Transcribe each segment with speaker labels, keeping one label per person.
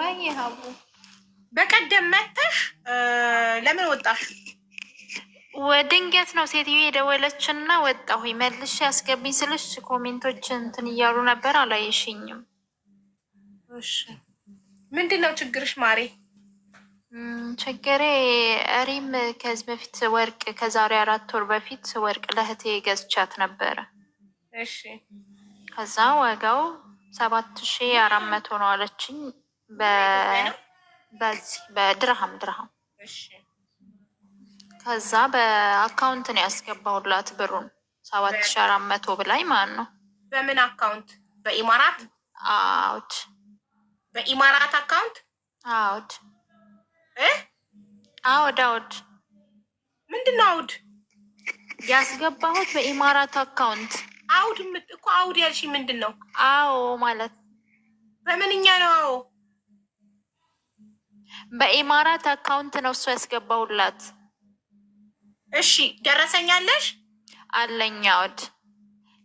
Speaker 1: ወይ ሀቡ
Speaker 2: በቀደም መተሽ ለምን ወጣሽ?
Speaker 1: ድንገት ነው ሴትዮ የደወለችና ወጣሁኝ። መልሽ ያስገብኝ ስልሽ ኮሜንቶች እንትን እያሉ ነበር፣ አላየሽኝም።
Speaker 2: እሺ ምንድን ነው ችግርሽ ማሬ?
Speaker 1: ችግሬ ሪም ከዚህ በፊት ወርቅ ከዛሬ 4 ወር በፊት ወርቅ ለእህቴ ገዝቻት ነበረ።
Speaker 2: እሺ
Speaker 1: ከዛ ዋጋው 7400 ነው አለችኝ። በዚህ በድርሃም
Speaker 2: እሺ
Speaker 1: ከዛ በአካውንት ነው ያስገባሁላት ብሩን 7400 ብላኝ ማለት ነው።
Speaker 2: በምን አካውንት? በኢማራት?
Speaker 1: አውድ
Speaker 2: በኢማራት አካውንት?
Speaker 1: አውድ አውድ
Speaker 2: ምንድን ነው አውድ?
Speaker 1: ያስገባሁት በኢማራት አካውንት።
Speaker 2: አውድ እኮ አውድ ያልሽ ምንድን ነው?
Speaker 1: አዎ ማለት
Speaker 2: በምንኛ ነው? አዎ
Speaker 1: በኢማራት አካውንት ነው እሱ ያስገባሁላት።
Speaker 2: እሺ ደረሰኛለሽ?
Speaker 1: አለኝ አውድ።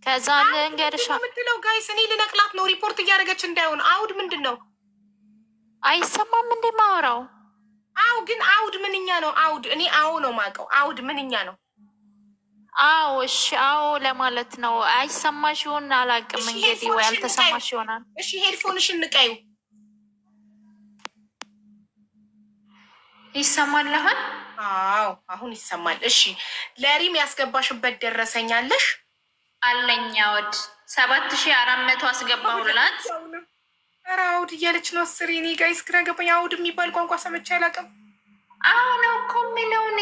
Speaker 1: ከዛ ልንገርሻ
Speaker 2: የምትለው ጋይስ እኔ ልነቅላት ነው ሪፖርት እያደረገች እንዳይሆን። አውድ ምንድን ነው?
Speaker 1: አይሰማም እንዴ ማወራው?
Speaker 2: አው ግን አውድ ምንኛ ነው? አውድ እኔ አዎ ነው ማውቀው። አውድ ምንኛ ነው?
Speaker 1: አዎ እሺ አዎ ለማለት ነው። አይሰማሽ ይሆን አላውቅም። እንግዲህ ወይ አልተሰማሽ ይሆናል።
Speaker 2: እሺ ሄድፎንሽን ንቀዩ።
Speaker 1: ይሰማል አሁን?
Speaker 2: አዎ አሁን ይሰማል። እሺ ለሪም ያስገባሽበት ደረሰኛለሽ?
Speaker 1: አለኝ አውድ 7400 አስገባሁላት።
Speaker 2: ኧረ አውድ እያለች ነው አስሬ። እኔ ጋይስ ግራ ገባኝ። አውድ የሚባል ቋንቋ ሰምቼ አላውቅም።
Speaker 1: አዎ ነው እኮ የምለው እኔ።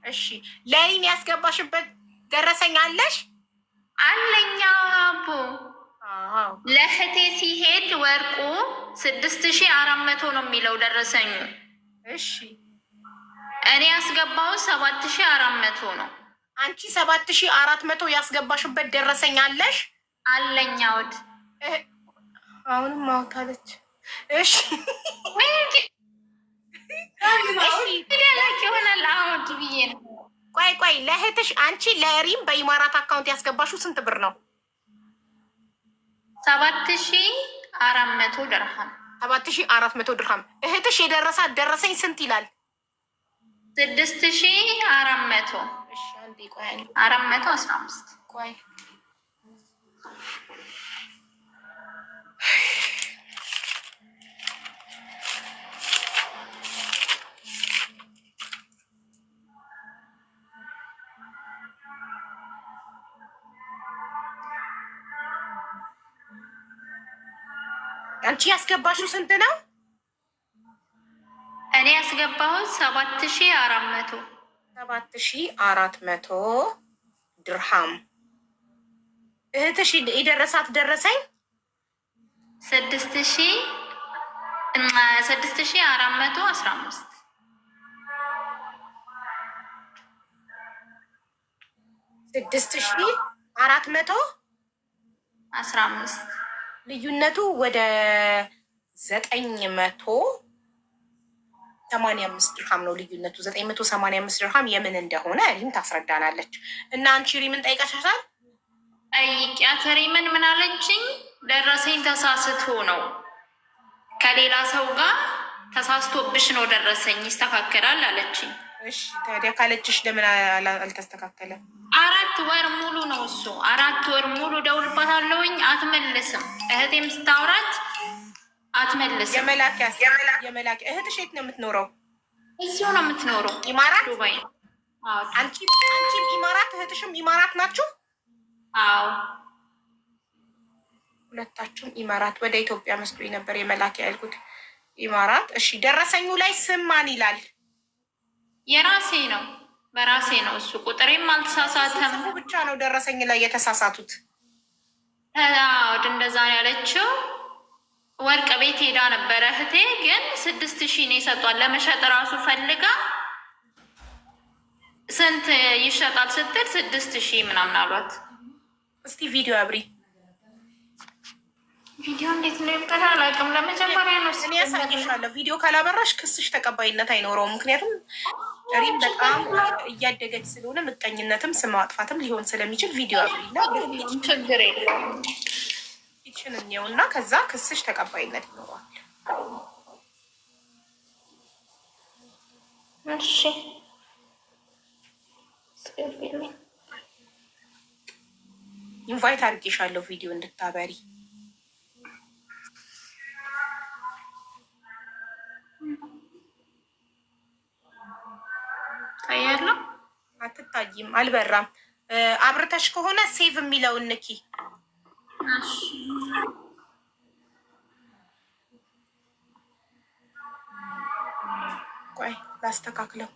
Speaker 2: እሺ ለሪም ያስገባሽበት ደረሰኛለሽ?
Speaker 1: አለኝ አቦ። ለእህቴ ሲሄድ ወርቁ 6400 ነው የሚለው ደረሰኙ።
Speaker 2: እሺ
Speaker 1: እኔ ያስገባው 7400 ነው።
Speaker 2: አንቺ 7400 ያስገባሽበት ደረሰኛለሽ?
Speaker 1: አለኝ አውድ።
Speaker 2: አሁንም ማውታለች። እሺ
Speaker 1: ይሆናል አውድ ብዬ ነው።
Speaker 2: ቆይ ለእህትሽ አንቺ ለሪም በኢማራት አካውንት ያስገባሽው ስንት ብር ነው?
Speaker 1: 7400 ድርሃም።
Speaker 2: 7400 ድርሃም። እህትሽ የደረሳት ደረሰኝ ስንት ይላል?
Speaker 1: 6400።
Speaker 2: እሺ አንዴ ቆይ
Speaker 1: 415
Speaker 2: ቆይ አንቺ ያስገባሽው ስንት ነው?
Speaker 1: እኔ ያስገባሁት 7400
Speaker 2: 7400 ድርሃም። እህትሽ የደረሳት ደረሰኝ
Speaker 1: 6415
Speaker 2: 6415 ልዩነቱ ወደ 985 ድርሃም ነው ልዩነቱ። 985 ድርሃም የምን እንደሆነ ሪም ታስረዳናለች። እና አንቺ ሪምን ጠይቀሻታል?
Speaker 1: ጠይቂያት። ሪምን ምን አለችኝ? ደረሰኝ ተሳስቶ ነው ከሌላ ሰው ጋር ተሳስቶብሽ ነው ደረሰኝ ይስተካከላል አለችኝ።
Speaker 2: እሺ ታዲያ ካለችሽ ለምን አልተስተካከለም?
Speaker 1: 4 ወር ሙሉ ነው እሱ። 4 ወር ሙሉ ደውልባታለሁኝ አትመልስም። እህቴም ስታውራት አትመልስም።
Speaker 2: የመላኪያ እህትሽ የት ነው የምትኖረው?
Speaker 1: እዚሁ ነው የምትኖረው፣
Speaker 2: ኢማራት
Speaker 1: ዱባይ።
Speaker 2: አንቺም ኢማራት እህትሽም ኢማራት ናችሁ?
Speaker 1: አዎ
Speaker 2: ሁለታችሁም ኢማራት። ወደ ኢትዮጵያ መስሎኝ ነበር የመላኪያ ያልኩት ኢማራት። እሺ ደረሰኙ ላይ ስም ማን ይላል?
Speaker 1: የራሴ ነው፣ በራሴ ነው እሱ። ቁጥሬም አልተሳሳተም።
Speaker 2: ብቻ ነው ደረሰኝ ላይ የተሳሳቱት።
Speaker 1: ወደ እንደዛ ያለችው ወርቅ ቤት ሄዳ ነበረ እህቴ፣ ግን 6000 ነው የሰጧል። ለመሸጥ ራሱ ፈልጋ ስንት ይሸጣል ስትል 6000 ምናምን አሏት።
Speaker 2: እስቲ ቪዲዮ አብሪ።
Speaker 1: ቪዲዮ እንዴት ነው ይቀራል? አላውቅም። ለመጀመሪያ ነው
Speaker 2: እኔ ያሳይሻለሁ። ቪዲዮ ካላበራሽ ክስሽ ተቀባይነት አይኖረውም። ምክንያቱም ሪም በጣም እያደገች ስለሆነ ምቀኝነትም ስም ማጥፋትም ሊሆን ስለሚችል ቪዲዮ አብሪና
Speaker 1: ችግር የለውም።
Speaker 2: ይችን እኔውና ከዛ ክስሽ ተቀባይነት ይኖረዋል።
Speaker 1: እሺ
Speaker 2: ኢንቫይት አድርጌሻለሁ ቪዲዮ እንድታበሪ።
Speaker 1: ታያለሁ።
Speaker 2: አትታይም፣ አልበራም። አብርተሽ ከሆነ ሴቭ የሚለውን ንኪ። ቆይ ላስተካክለው።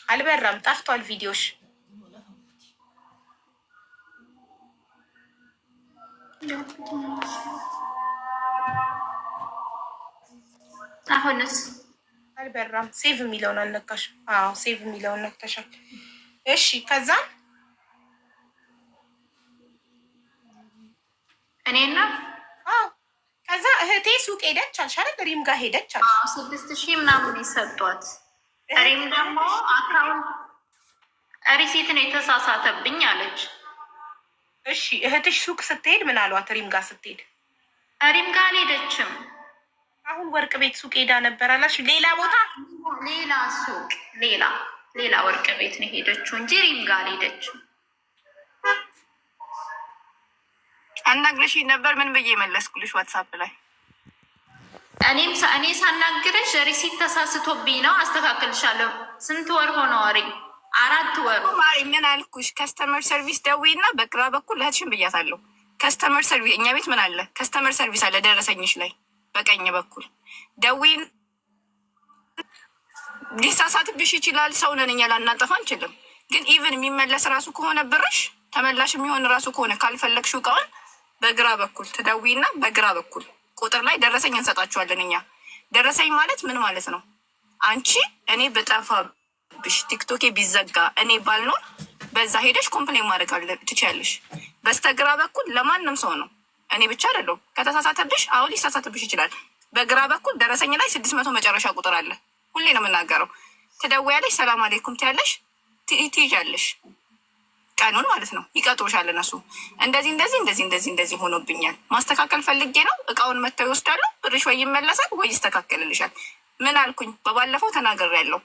Speaker 2: አልበራም፣ ጠፍቷል ቪዲዮሽ።
Speaker 1: አሁንስ
Speaker 2: አልበራም። ሴቭ የሚለውን አልነካሽ? አዎ ሴቭ የሚለውን ነክተሻል። እሺ ከዛ
Speaker 1: እኔና
Speaker 2: ከዛ እህቴ ሱቅ ሄደች አልሻለ ሪም ጋር ሄደች አል
Speaker 1: 6,000 ምናምን የሰጧት። ሪም ደግሞ አካውንት ሪሲት ነው የተሳሳተብኝ አለች።
Speaker 2: እሺ እህትሽ ሱቅ ስትሄድ ምን አሏት? ሪም ጋር ስትሄድ
Speaker 1: ሪም ጋር አልሄደችም።
Speaker 2: አሁን ወርቅ ቤት ሱቅ ሄዳ ነበር አላሽ? ሌላ ቦታ
Speaker 1: ሌላ ሱቅ ሌላ ወርቅ ቤት ነው ሄደችው እንጂ ሪም ጋር አልሄደችም።
Speaker 3: አናግረሽ ነበር? ምን ብዬ መለስኩልሽ? ዋትሳፕ ላይ
Speaker 1: እኔ ሳናግረሽ ሪሲት ተሳስቶብኝ ነው አስተካክልሻለሁ። ስንት ወር ሆነ? ወሬ 4 ወር።
Speaker 3: ማሪ ምን አልኩሽ? ከስተመር ሰርቪስ ደውይና በግራ በኩል እህትሽን ብያታለሁ። ከስተመር ሰርቪስ እኛ ቤት ምን አለ? ከስተመር ሰርቪስ አለ ደረሰኝሽ ላይ በቀኝ በኩል ደዊን። ሊሳሳትብሽ ይችላል። ሰው ነን እኛ፣ ላናጠፋ አንችልም። ግን ኢቨን የሚመለስ ራሱ ከሆነ ብርሽ ተመላሽ የሚሆን ራሱ ከሆነ ካልፈለግሽው እቃውን በግራ በኩል ትደዊና በግራ በኩል ቁጥር ላይ ደረሰኝ እንሰጣችኋለን እኛ። ደረሰኝ ማለት ምን ማለት ነው? አንቺ እኔ በጠፋብሽ ቲክቶኬ ቢዘጋ እኔ ባልኖር በዛ ሄደሽ ኮምፕሌን ማድረግ ትችያለሽ። በስተግራ በኩል ለማንም ሰው ነው፣ እኔ ብቻ አይደለሁም። ከተሳሳተብሽ አሁን ሊሳሳትብሽ ይችላል። በግራ በኩል ደረሰኝ ላይ 600 መጨረሻ ቁጥር አለ። ሁሌ ነው የምናገረው። ትደውያለሽ፣ ሰላም አሌይኩም ትያለሽ፣ ትይዣለሽ ቀኑን ማለት ነው። ይቀጥሩሻል እነሱ። እንደዚህ ሆኖብኛል፣ ማስተካከል ፈልጌ ነው። እቃውን መጥተው ይወስዳሉ። ብርሽ ወይ ይመለሳል ወይ ይስተካከልልሻል። ምን አልኩኝ? በባለፈው ተናግሬያለሁ።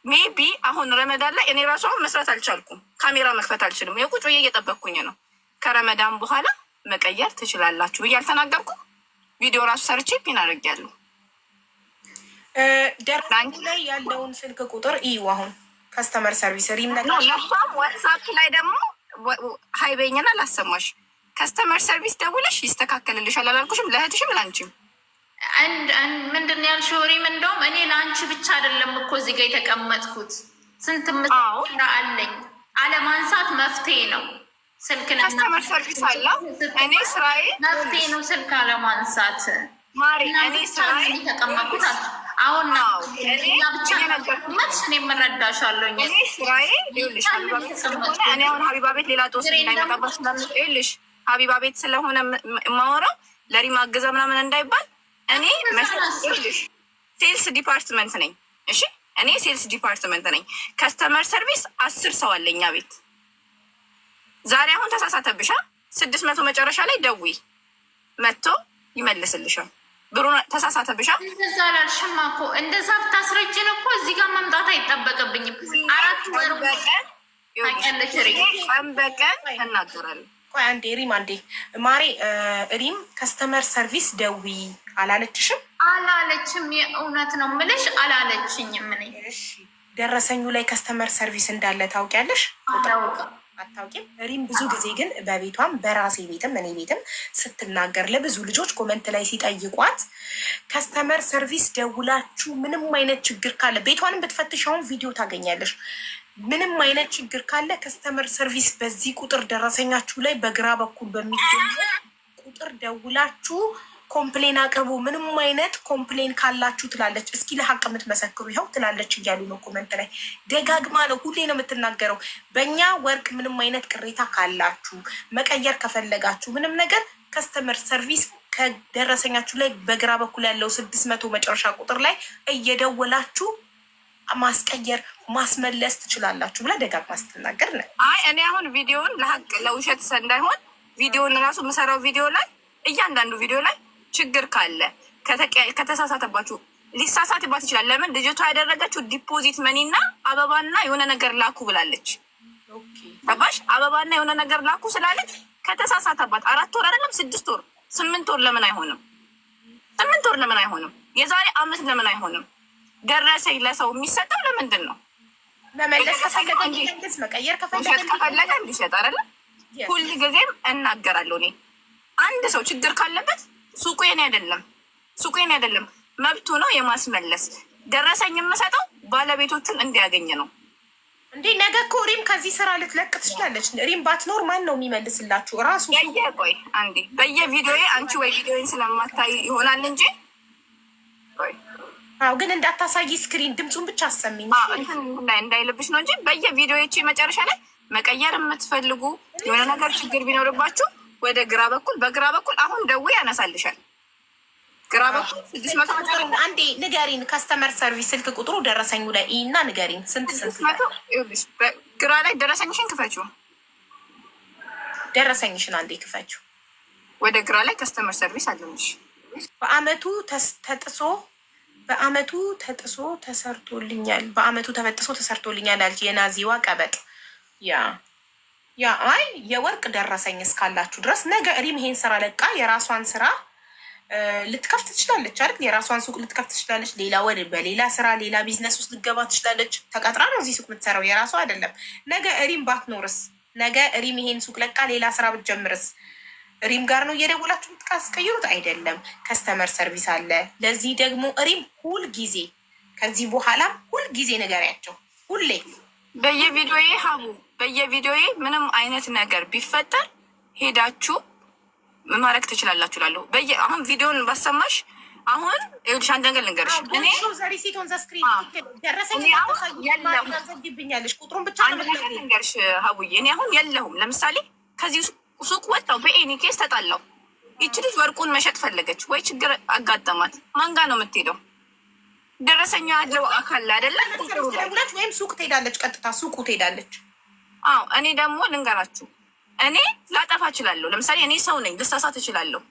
Speaker 3: ሜቢ አሁን ረመዳን ላይ እኔ ራሱ አሁን መስራት አልቻልኩም። ካሜራ መክፈት አልችልም። የቁጭ ብዬ እየጠበቅኩኝ ነው። ከረመዳን በኋላ መቀየር ትችላላችሁ ብዬ አልተናገርኩም። ቪዲዮ ራሱ ሰርቼ ፒን አድርጌያለሁ።
Speaker 2: ደረሰኝ ላይ ያለውን ስልክ ቁጥር እዩ። አሁን ከስተመር ሰርቪስ ሪም ነገር
Speaker 3: ለሷም ዋትሳፕ ላይ ደግሞ ሀይበኝና ላሰማሽ። ከስተመር ሰርቪስ ደውለሽ ይስተካከልልሻል አላልኩሽም? ለእህትሽም ለአንቺም
Speaker 1: ምንድን ነው ያልሽው? ሪም እንደውም እኔ ለአንቺ ብቻ አይደለም እኮ እዚህ ጋር የተቀመጥኩት፣ ስንት ምራ አለኝ። አለማንሳት መፍትሄ ነው። ስልክ
Speaker 3: ከስተመር ሰርቪስ አለ። እኔ ስራዬ
Speaker 1: መፍትሄ ነው ስልክ አለማንሳት።
Speaker 3: ማሪ እኔ ስራዬ
Speaker 1: የተቀመጥኩት አሁን ነው ብቻ ነገርኩመች። እኔ የምረዳሻለሁ።
Speaker 3: እኔ ስራዬ ይኸውልሽ፣ እኔ አሁን ሀቢባ ቤት ሌላ ጦስ እንዳይመጣባት ስለምልሽ ሀቢባ ቤት ስለሆነ የማወራው ለሪም አገዛ ምናምን እንዳይባል እኔ መስልሽ ሴልስ ዲፓርትመንት ነኝ። እሺ እኔ ሴልስ ዲፓርትመንት ነኝ። ከስተመር ሰርቪስ 10 ሰው አለኛ ቤት። ዛሬ አሁን ተሳሳተብሻ 600 መጨረሻ ላይ ደውይ፣ መጥቶ ይመልስልሻል። ብሩ ተሳሳተብሻ።
Speaker 1: እንደዛ አላልሽማ እኮ። እንደዛ ብታስረጅን እኮ እዚህ ጋር መምጣት አይጠበቅብኝም። 4 ወር
Speaker 3: ቀን በቀን እናገራለን።
Speaker 2: ቆይ አንዴ ሪም፣ አንዴ ማሬ። ሪም ከስተመር ሰርቪስ ደዊ አላለችሽም?
Speaker 1: አላለችም። የእውነት ነው የምልሽ አላለችኝም። ምን
Speaker 2: ደረሰኙ ላይ ከስተመር ሰርቪስ እንዳለ ታውቂያለሽ? አታውቂም? ሪም ብዙ ጊዜ ግን በቤቷም በራሴ ቤትም እኔ ቤትም ስትናገር ለብዙ ልጆች ኮመንት ላይ ሲጠይቋት ከስተመር ሰርቪስ ደውላችሁ ምንም አይነት ችግር ካለ ቤቷንም ብትፈትሻውን ቪዲዮ ታገኛለሽ። ምንም አይነት ችግር ካለ ከስተመር ሰርቪስ በዚህ ቁጥር ደረሰኛችሁ ላይ በግራ በኩል በሚገኙ ቁጥር ደውላችሁ ኮምፕሌን አቅርቡ። ምንም አይነት ኮምፕሌን ካላችሁ ትላለች። እስኪ ለሀቅ የምትመሰክሩ ይኸው ትላለች እያሉ ነው ኮመንት ላይ ደጋግማ ነው ሁሌ ነው የምትናገረው። በእኛ ወርቅ ምንም አይነት ቅሬታ ካላችሁ መቀየር ከፈለጋችሁ ምንም ነገር ከስተመር ሰርቪስ ከደረሰኛችሁ ላይ በግራ በኩል ያለው 600 መጨረሻ ቁጥር ላይ እየደወላችሁ ማስቀየር ማስመለስ ትችላላችሁ ብላ ደጋግማ ስትናገር ነው።
Speaker 3: አይ እኔ አሁን ቪዲዮውን ለሀቅ ለውሸት እንዳይሆን ቪዲዮን ራሱ የምሰራው ቪዲዮ ላይ እያንዳንዱ ቪዲዮ ላይ ችግር ካለ ከተሳሳተባችሁ ሊሳሳትባት ይችላል። ለምን ልጅቷ ያደረገችው ዲፖዚት መኒ እና አበባና የሆነ ነገር ላኩ ብላለች። ገባሽ? አበባና የሆነ ነገር ላኩ ስላለች ከተሳሳተባት 4 ወር አይደለም 6 ወር 8 ወር ለምን አይሆንም? 8 ወር ለምን አይሆንም? የዛሬ አመት ለምን አይሆንም? ደረሰኝ ለሰው የሚሰጠው ለምንድን ነው?
Speaker 2: መመለስ ከፈለገ እንዲመልስ፣ መቀየር
Speaker 3: ከፈለገ እንዲሸጥ አይደለ? ሁል ጊዜም እናገራለሁ እኔ አንድ ሰው ችግር ካለበት ሱቁ የኔ አይደለም መብቱ ነው የማስመለስ። ደረሰኝ የምሰጠው ባለቤቶቹን እንዲያገኝ ነው።
Speaker 2: እንዴ ነገ እኮ ሪም ከዚህ ስራ ልትለቅ ትችላለች። ሪም ባትኖር ማን ነው የሚመልስላችሁ? ራሱ
Speaker 3: ቆይ አንዴ በየቪዲዮዬ አንቺ ወይ ቪዲዮን ስለማታይ ይሆናል እንጂ
Speaker 2: አዎ፣ ግን እንዳታሳይ ስክሪን ድምፁን ብቻ አሰሚኝ
Speaker 3: እንዳይልብሽ ነው እንጂ በየቪዲዮዎቼ መጨረሻ ላይ መቀየር የምትፈልጉ የሆነ ነገር ችግር ቢኖርባችሁ ወደ ግራ በኩል በግራ በኩል አሁን ደውዬ ያነሳልሻል። ግራ በኩል 600
Speaker 2: አንዴ ንገሪን። ከስተመር ሰርቪስ ስልክ ቁጥሩ ደረሰኙ ላይ እና ንገሪን ስንት
Speaker 3: ግራ ላይ ደረሰኝሽን ክፈችው።
Speaker 2: ደረሰኝሽን አንዴ ክፈችው።
Speaker 3: ወደ ግራ ላይ ከስተመር ሰርቪስ አለልሽ።
Speaker 2: በአመቱ ተጥሶ ተሰርቶልኛል አልች የናዚዋ ቀበጥ ያ አይ የወርቅ ደረሰኝ እስካላችሁ ድረስ ነገ ሪም ይሄን ስራ ለቃ የራሷን ስራ ልትከፍት ትችላለች አይደል? የራሷን ሱቅ ልትከፍት ትችላለች። በሌላ ስራ ሌላ ቢዝነስ ውስጥ ልትገባ ትችላለች። ተቀጥራ ነው እዚህ ሱቅ የምትሰራው፣ የራሷ አይደለም። ነገ ሪም ባትኖርስ? ነገ ሪም ይሄን ሱቅ ለቃ ሌላ ስራ ብትጀምርስ? ሪም ጋር ነው እየደወላችሁ የምትቀይሩት? አይደለም፣ ከስተመር ሰርቪስ አለ። ለዚህ ደግሞ ሪም ሁልጊዜ ከዚህ በኋላ ሁልጊዜ ንገሪያቸው። ሁሌ በየቪዲዮዬ ምንም አይነት ነገር ቢፈጠር ሄዳችሁ ማድረግ ትችላላችሁ ላለሁ አሁን ቪዲዮን ባሰማሽ አሁን ይኸውልሽ አንድ ነገር ልንገርሽ። እኔ ልንገርሽ ሀቡዬ እኔ አሁን የለሁም። ለምሳሌ ከዚህ ሱቅ ወጣው በኤኒ ኬስ ተጣላው። ይቺ ልጅ ወርቁን መሸጥ ፈለገች ወይ ችግር አጋጠማት፣ ማን ጋር ነው የምትሄደው? ደረሰኛ ያለው አካል አይደለም ወይም ሱቅ ትሄዳለች፣ ቀጥታ ሱቁ ትሄዳለች።
Speaker 3: አዎ እኔ ደግሞ ልንገራችሁ እኔ ላጠፋ እችላለሁ። ለምሳሌ እኔ ሰው ነኝ፣ ልሳሳት እችላለሁ።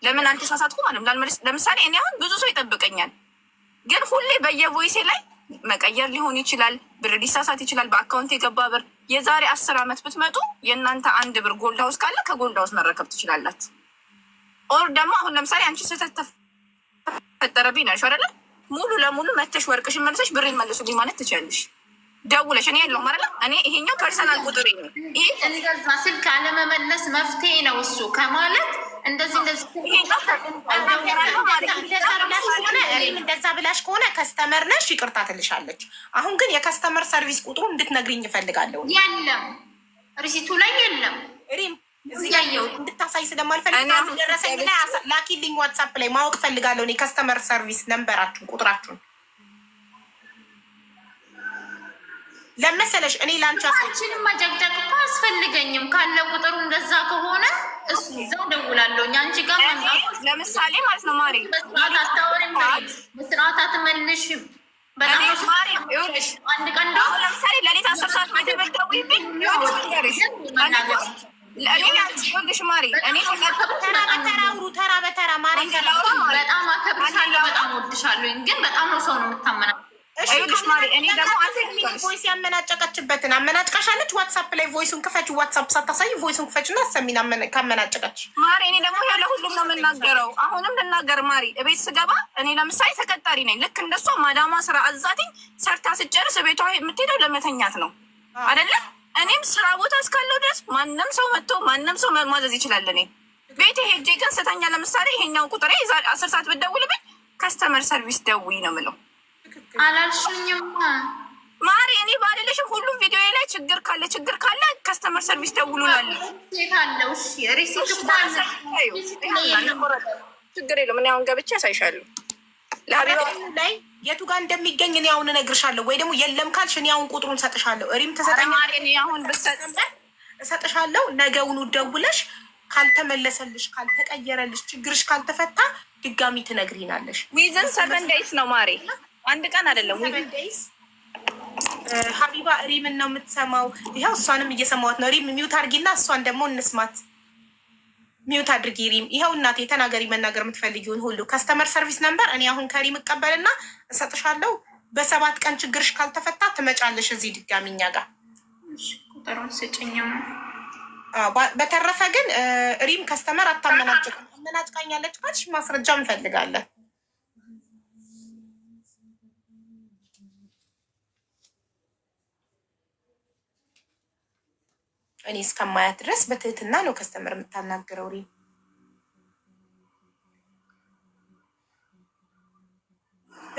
Speaker 3: ለምን አልተሳሳትኩም ማለት ለምሳሌ እኔ አሁን ብዙ ሰው ይጠብቀኛል፣ ግን ሁሌ በየቮይሴ ላይ መቀየር ሊሆን ይችላል፣ ብር ሊሳሳት ይችላል፣ በአካውንት የገባ ብር። የዛሬ 10 ዓመት ብትመጡ የእናንተ 1 ብር ጎልድ ሃውስ ካለ ከጎልድ ሃውስ መረከብ ትችላላችሁ። ኦር ደግሞ አሁን ለምሳሌ አንቺ ስህተት ተፈጠረብኝ ነሽ አይደለ? ሙሉ ለሙሉ መተሽ ወርቅሽን መልሰሽ ብር መልሱልኝ ማለት ትችላለሽ። ደውለሽ እኔ የለሁም አይደለ? እኔ ይሄኛው ፐርሰናል ቁጥሬ ነው። ይሄ
Speaker 1: እንደዛ ስልክ አለመመለስ መፍትሄ ነው እሱ ከማለት እንደዚህ
Speaker 2: እንደዛ ብላሽ ከሆነ ከስተመር ነሽ ይቅርታ ትልሻለች። አሁን ግን የከስተመር ሰርቪስ ቁጥሩ እንድትነግሪኝ እፈልጋለሁ።
Speaker 1: የለም ሪሲቱ ላይ የለም።
Speaker 2: ሪም እንድታሳይ ስለማልፈልግ ደረሰኝ ላይ ላኪልኝ፣ ዋትሳፕ ላይ ማወቅ ፈልጋለሁ። እኔ ከስተመር ሰርቪስ ነንበራችሁን ቁጥራችሁን ለመሰለሽ እኔ ላንቺ
Speaker 1: አንቺንም መጀግደግ እኮ አስፈልገኝም። ካለ ቁጥሩ እንደዛ ከሆነ እሱ እዛው ደውላለሁ። አንቺ ጋር
Speaker 3: ለምሳሌ ማለት ነው ማሪ
Speaker 1: አታወሪም፣ በስርዓት አትመልሽ። በጣም ማሪ ይኸውልሽ አንድ ቀን ደግሞ
Speaker 3: ለምሳሌ ለሊት 10 ሰዓት መደበደው ይብኝ ይኸውልሽ ማሪ እኔ
Speaker 2: ተራ በተራ ማሪ
Speaker 1: በጣም አከብርሻለሁ፣ በጣም ወድሻለሁ። ግን በጣም ነው ሰው ነው የምታመና
Speaker 2: ቮይስ ያመናጨቀችበትን አመናጭቃሻለች። ዋትሳፕ ላይ ቮይሱን ክፈች። ዋትሳፕ ሳታሳይ ቮይሱን ክፈች እና ሰሚን ካመናጨቀች
Speaker 3: ማሪ እኔ ደግሞ ያለ ሁሉም ነው የምናገረው። አሁንም ልናገር ማሪ እቤት ስገባ እኔ ለምሳሌ ተቀጣሪ ነኝ። ልክ እንደሷ ማዳማ ስራ አዛትኝ ሰርታ ስጨርስ ቤቷ የምትሄደው ለመተኛት ነው አይደለም? እኔም ስራ ቦታ እስካለው ድረስ ማንም ሰው መጥቶ ማንም ሰው ማዘዝ ይችላል። እኔ ቤት ሄጄ ግን ስተኛ ለምሳሌ ይሄኛው ቁጥሬ 10 ሰዓት ብትደውልብኝ ከስተመር ሰርቪስ ደውይ ነው የምለው።
Speaker 1: አላልሽኝም
Speaker 3: ማሪ እኔ ባልልሽም ሁሉም ቪዲዮ ላይ ችግር ካለ ከስተመር ሰርቪስ ደውሉላለ
Speaker 1: አለው። ሪሲት
Speaker 3: ችግር የለም። እኔ አሁን ገብቼ ያሳይሻለሁ። ለሀቢባ
Speaker 2: ላይ የቱ ጋር እንደሚገኝ እኔ አሁን እነግርሻለሁ፣ ወይ ደግሞ የለም ካልሽ እኔ አሁን ቁጥሩን ሰጥሻለሁ። ሪም
Speaker 3: ተሰጠኝ አሁን
Speaker 2: እሰጥሻለሁ። ነገውኑ ደውለሽ ካልተመለሰልሽ፣ ካልተቀየረልሽ፣ ችግርሽ ካልተፈታ ድጋሚ ትነግሪናለሽ።
Speaker 3: ዊዝን 7 ዴይስ ነው ማሪ፣ አንድ ቀን አይደለም።
Speaker 2: 7 ዴይስ ሀቢባ ሪምን ነው የምትሰማው። ይኸው እሷንም እየሰማዋት ነው። ሪም ሚውት አድርጊና እሷን ደግሞ እንስማት። ሚውት አድርጊ ሪም። ይኸው እናቴ ተናገሪ፣ መናገር የምትፈልጊውን ሁሉ። ከስተመር ሰርቪስ ነምበር እኔ አሁን ከሪም እቀበልና እሰጥሻለሁ። በ7 ቀን ችግርሽ ካልተፈታ ትመጫለሽ እዚህ ድጋሚ እኛ ጋር።
Speaker 1: ቁጥሩን ስጭኝ።
Speaker 2: በተረፈ ግን ሪም ከስተመር አታመናጭቅ። አመናጭቃኛለች ካልሽ ማስረጃ እንፈልጋለን። እኔ እስከማያት ድረስ በትህትና ነው ከስተመር የምታናግረው ሪም።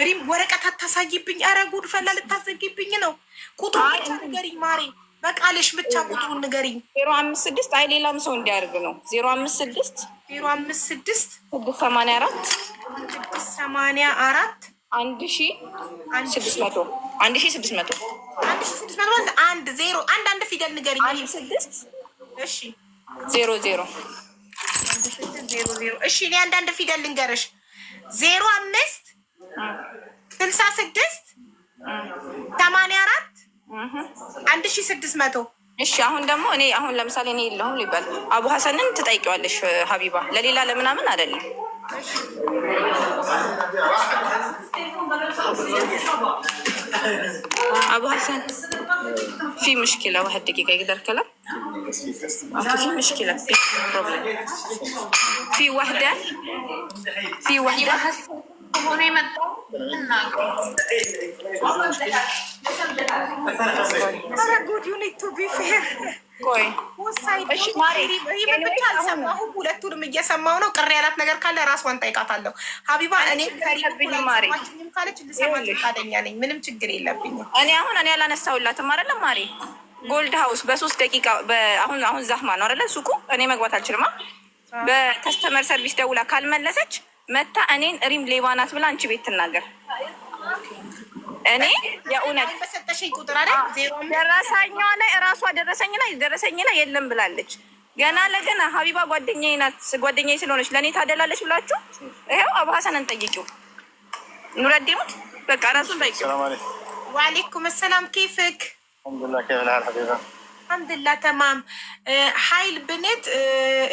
Speaker 2: ሪም ወረቀት አታሳይብኝ። ኧረ ጉድ ፈላ፣ ልታዘጊብኝ ነው። ቁጥሩን ብቻ ንገሪኝ ማሬ፣ በቃልሽ ብቻ ቁጥሩን ንገሪኝ።
Speaker 3: 056 አይ ሌላም ሰው እንዲያደርግ ነው። 056
Speaker 2: 056
Speaker 3: 684
Speaker 2: 684
Speaker 3: 1600 1600
Speaker 2: አንድ ፊደል ንገሪኝ።
Speaker 3: 16
Speaker 2: እሺ
Speaker 3: 00
Speaker 2: እሺ እኔ አንዳንድ ፊደል ልንገርሽ። 05 66 84 1600
Speaker 3: እሺ አሁን ደግሞ እኔ አሁን ለምሳሌ እኔ የለሁም ሊባል አቡ ሀሰንን ትጠይቂዋለሽ ሀቢባ፣ ለሌላ ለምናምን አይደለም። አቡ ሀሰን في مشكلة 1 دقيقة يقدر كلام؟ في مشكلة، في بروبلم، في وحدة
Speaker 1: هون يمدوا
Speaker 2: ሁለቱንም እየሰማሁ ነው። ቅር ያላት ነገር ካለ ራስዋን ጠይቃታለሁ። ሀቢባ እኔ ካለች ልሰማት ፈቃደኛ ነኝ። ምንም ችግር የለብኝም።
Speaker 3: እኔ አላነሳሁላትም አይደለም ማሪ። ጎልድ ሀውስ በ3 ደቂቃ አሁን ዛህማ ነው አይደለ ሱቁ። እኔ መግባት አልችልማ። በከስተመር ሰርቪስ ደውላ ካልመለሰች መታ እኔን ሪም ሌባ ናት ብላ አንቺ ቤት ትናገር። እኔ የእውነት
Speaker 2: በሰጠሽኝ ቁጥር አይደል
Speaker 3: ደረሰኝ ላይ የለም ብላለች። ገና ለገና ሀቢባ ጓደኛዬ ናት፣ ጓደኛዬ ስለሆነች ለእኔ ታደላለች ብላችሁ ይኸው አቡ ሀሰንን ጠይቂው። ኑረዲሙት በቃ ራሱን ጠይቂው።
Speaker 2: ወአለይኩም ሰላም ኬፍክ?
Speaker 4: አልሐምዱሊላህ كيف الحال حبيبه؟
Speaker 2: الحمد لله تمام. هاي البنت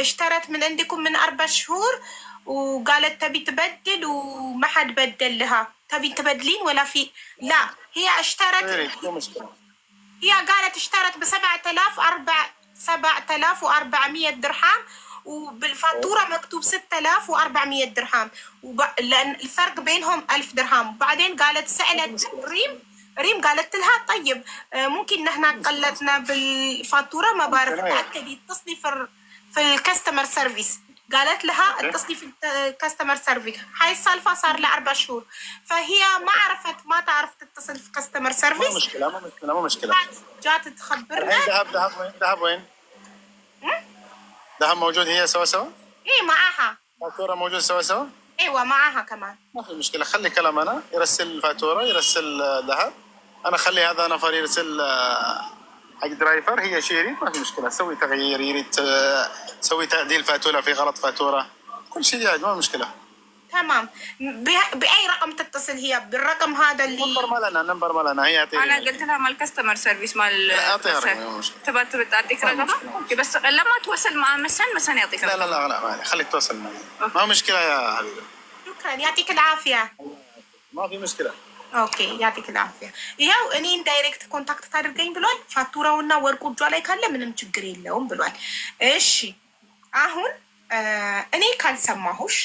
Speaker 2: اشترت من عندكم من 4 شهور وقالت تبي تبدل وما حد بدل لها. تبي تبدلين ولا في؟ لا هي اشترت، هي قالت اشترت ب7400 درهم وبالفاتورة مكتوب 6400 درهم لأن الفرق بينهم 1000 درهم. وبعدين قالت سألت ريم قالت لها طيب ممكن نحن قلتنا بالفاتورة ما بعرف، تأكدي اتصلي في الكاستمر سيرفيس. قالت لها اتصلي في الكاستمر سيرفيس. هاي السالفة صار لها 4 شهور، فهي ما تعرف تتصل في كاستمر سيرفيس.
Speaker 4: مو مشكلة
Speaker 2: جات تخبرنا.
Speaker 4: ذهب وين؟ ذهب موجود هي سوا؟
Speaker 2: ايه معاها
Speaker 4: فاتورة موجود سوا؟
Speaker 2: ايوه معاها كمان.
Speaker 4: ما في مشكلة، خلي كلام أنا يرسل الفاتورة، يرسل ذهب، أنا خلي هذا نفر يرسل حق درايفر، هي شيري ما في مشكلة. سوي تغيير، يريد سوي تعديل فاتورة، في غلط فاتورة، كل شيء جاهز ما مشكلة.
Speaker 2: تمام. بأي رقم تتصل هي؟ بالرقم هذا اللي
Speaker 4: نمبر ما لنا هي أعطيني.
Speaker 3: أنا قلت لها مال كاستمر سيرفيس مال
Speaker 4: أعطيها رقم.
Speaker 3: تبغى تعطيك رقمها بس لما توصل مع مسن يعطيك
Speaker 4: لا خليك توصل معي ما مشكلة يا حبيبي.
Speaker 2: شكرا يعطيك العافية.
Speaker 4: ما في مشكلة.
Speaker 2: ኦኬ ያቲክ ላፊያ። ይኸው እኔን ዳይሬክት ኮንታክት ታድርገኝ ብሏል። ፋቱራውና ወርቁ እጇ ላይ ካለ ምንም ችግር የለውም ብሏል። እሺ አሁን እኔ ካልሰማሁሽ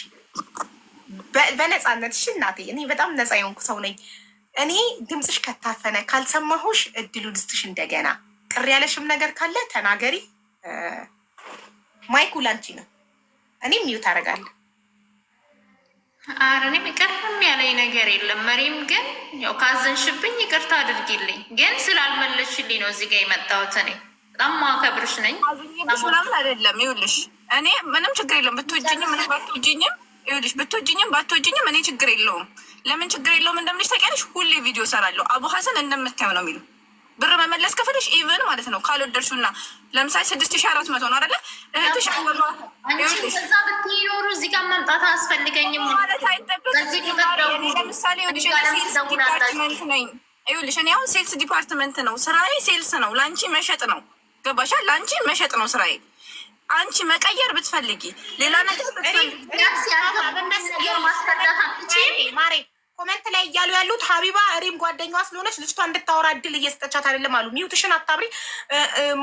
Speaker 2: በነፃነት እሺ እናቴ፣ እኔ በጣም ነፃ የሆንኩ ሰው ነኝ። እኔ ድምፅሽ ከታፈነ ካልሰማሁሽ እድሉ ልስጥሽ እንደገና። ቅር ያለሽም ነገር ካለ ተናገሪ። ማይኩ ላንቺ ነው። እኔም ሚዩት አደርጋለሁ።
Speaker 1: ኧረ እኔም ይቅርም ያለኝ ነገር የለም። መሪም ግን ያው ካዘንሽብኝ ይቅርታ አድርጊልኝ። ግን ስላልመለስሽልኝ ነው እዚህ ጋር የመጣሁት። እኔ በጣም ማከብርሽ ነኝ።
Speaker 3: ምናምን አይደለም። ይኸውልሽ እኔ ምንም ችግር የለውም ብትወጂኝም ምንም ባትወጂኝም፣ ይኸውልሽ ብትወጂኝም ባትወጂኝም እኔ ችግር የለውም። ለምን ችግር የለውም እንደምልሽ ታውቂያለሽ። ሁሌ ቪዲዮ ሰራለሁ። አቡ ሀሰን እንደምታየው ነው የሚሉ ብር መመለስ ከፈለሽ ኢቨን ማለት ነው ካልወደድሽውና ለምሳሌ 6400 ነው አይደለ እህትሽ
Speaker 1: እዛ ብትኖሩ እዚህ ጋር መምጣት አያስፈልገኝም
Speaker 3: ማለት አይጠበቅም። ለምሳሌ ሴልስ ዲፓርትመንት ነኝ። ይኸውልሽ እኔ አሁን ሴልስ ዲፓርትመንት ነው ስራዬ፣ ሴልስ ነው። ለአንቺ መሸጥ ነው። ገባሻል? ለአንቺ መሸጥ ነው ስራዬ። አንቺ መቀየር ብትፈልጊ ሌላ ነገር
Speaker 2: ማሬ ኮሜንት ላይ እያሉ ያሉት ሀቢባ ሪም ጓደኛዋ ስለሆነች ልጅቷ እንድታወራ እድል እየሰጠቻት አይደለም አሉ። ሚውትሽን አታብሪ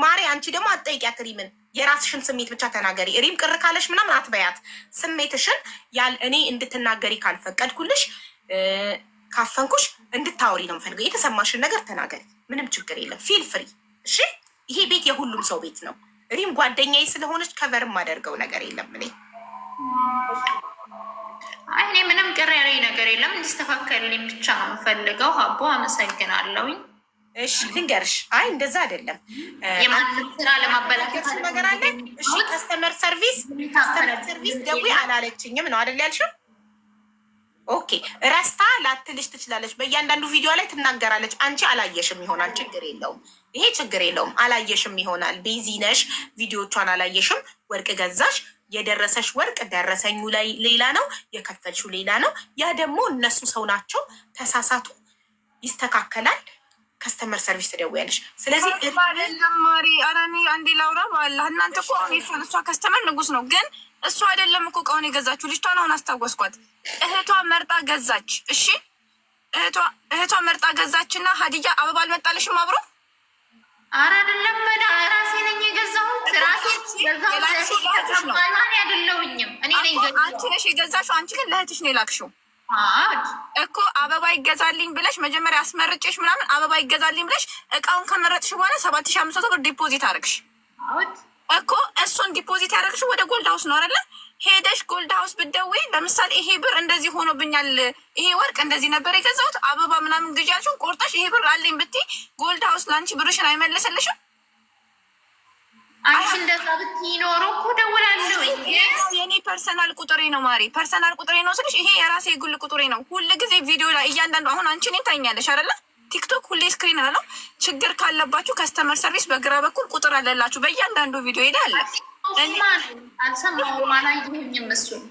Speaker 2: ማሬ። አንቺ ደግሞ አትጠይቂያት ሪምን፣ የራስሽን ስሜት ብቻ ተናገሪ። ሪም ቅር ካለሽ ምናምን አትበያት። ስሜትሽን እኔ እንድትናገሪ ካልፈቀድኩልሽ ካፈንኩሽ እንድታወሪ ነው የምፈልገው። የተሰማሽን ነገር ተናገሪ፣ ምንም ችግር የለም። ፊል ፍሪ እሺ። ይሄ ቤት የሁሉም ሰው ቤት ነው። ሪም ጓደኛዬ ስለሆነች ከቨር የማደርገው ነገር የለም።
Speaker 1: እኔ ምንም ቅር ያለኝ ነገር የለም። እንዲስተካከልልኝ ብቻ ነው የምፈልገው። ሀቦ አመሰግናለሁኝ።
Speaker 2: እሺ ልንገርሽ፣ አይ እንደዛ አይደለም።
Speaker 1: የማንም ስራ ለማበላሸት
Speaker 2: ነገር አለ። እሺ ከስተመር ሰርቪስ ደውዬ አላለችኝም ነው አይደል ያልሽው? ኦኬ ረስታ ላትልሽ ትችላለች። በእያንዳንዱ ቪዲዮ ላይ ትናገራለች። አንቺ አላየሽም ይሆናል፣ ችግር የለውም። ይሄ ችግር የለውም። አላየሽም ይሆናል፣ ቢዚ ነሽ፣ ቪዲዮቿን አላየሽም። ወርቅ ገዛሽ፣ የደረሰሽ ወርቅ ደረሰኙ ላይ ሌላ ነው፣ የከፈልሽው ሌላ ነው። ያ ደግሞ እነሱ ሰው ናቸው፣ ተሳሳቱ፣ ይስተካከላል። ከስተመር ሰርቪስ ትደውያለሽ። ስለዚህ
Speaker 3: ማሪ አራኒ አንዴ ላውራ ባላ እናንተ እኮ እሷ ከስተመር ንጉስ ነው፣ ግን እሷ አይደለም እኮ እቃውን የገዛችሁ ልጅቷን። አሁን አስታወስኳት። እህቷ መርጣ ገዛች። እሺ እህቷ መርጣ ገዛችና ሀዲያ አበባ አልመጣልሽም አብሮ?
Speaker 1: ኧረ አይደለም ራሴ ነኝ የገዛሁት። ራሴ አይደለሁኝም እኔ ነኝ።
Speaker 3: አንቺ ነሽ የገዛሽው። አንቺ ግን ለእህትሽ ነው የላክሽው እኮ። አበባ ይገዛልኝ ብለሽ መጀመሪያ አስመርጬሽ ምናምን አበባ ይገዛልኝ ብለሽ እቃውን ከመረጥሽ በኋላ 7500 ብር ዲፖዚት አደረግሽ እኮ። እሱን ዲፖዚት ያደረግሽው ወደ ጎልድ ሀውስ ነው አይደለ? ሄደሽ ጎልድ ሀውስ ብትደውይ ለምሳሌ ይሄ ብር እንደዚህ ሆኖብኛል፣ ይሄ ወርቅ እንደዚህ ነበር የገዛሁት፣ አበባ ምናምን ግዢ ያልሽውን ቆርጠሽ ይሄ ብር አለኝ ብትይ ጎልድ ሀውስ ለአንቺ ብርሽን አይመለስልሽም?
Speaker 1: አንቺ እንደዛ ብትይ ኖሮ እኮ ደውላለሁ።
Speaker 3: የኔ ፐርሰናል ቁጥሬ ነው ማሪ፣ ፐርሰናል ቁጥሬ ነው ስልሽ ይሄ የራሴ የግል ቁጥሬ ነው። ሁል ጊዜ ቪዲዮ ላይ እያንዳንዱ አሁን አንቺ እኔን ታኛለሽ አይደለ? ቲክቶክ ሁሌ ስክሪን አለው። ችግር ካለባችሁ ከስተመር ሰርቪስ በግራ በኩል ቁጥር አለላችሁ። በእያንዳንዱ ቪዲዮ ሄደ አለ።
Speaker 1: አልሰማሁም፣ አላየሁኝም። እሱን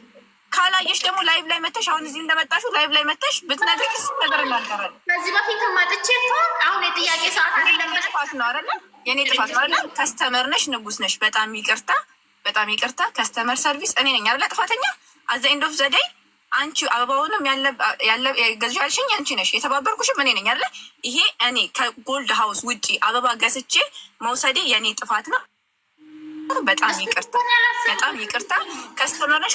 Speaker 3: ካላየሽ ደግሞ ላይቭ ላይ መተሽ አሁን እዚህ እንደመጣችሁ ላይቭ ላይ መተሽ ብትነግሪኝ እሱ ነገር እናገራለን።
Speaker 1: ከዚህ በፊት መጥቼ እኮ አሁን የጥያቄ ሰዓት
Speaker 3: ጥፋት ነው አይደለ? የኔ ጥፋት ነው አይደለ? ከስተመር ነሽ፣ ንጉስ ነሽ። በጣም ይቅርታ፣ በጣም ይቅርታ። ከስተመር ሰርቪስ እኔ ነኝ አይደለ ጥፋተኛ። አዘ ኤንድ ኦፍ ዘ ዴይ አንቺ አበባውንም ገዢ ያልሽኝ አንቺ ነሽ፣ የተባበርኩሽም እኔ ነኝ አይደለ? ይሄ እኔ ከጎልድ ሀውስ ውጪ አበባ ገዝቼ መውሰዴ የኔ ጥፋት ነው። በጣም ይቅርታ፣ በጣም ይቅርታ። ከስተመርነሽ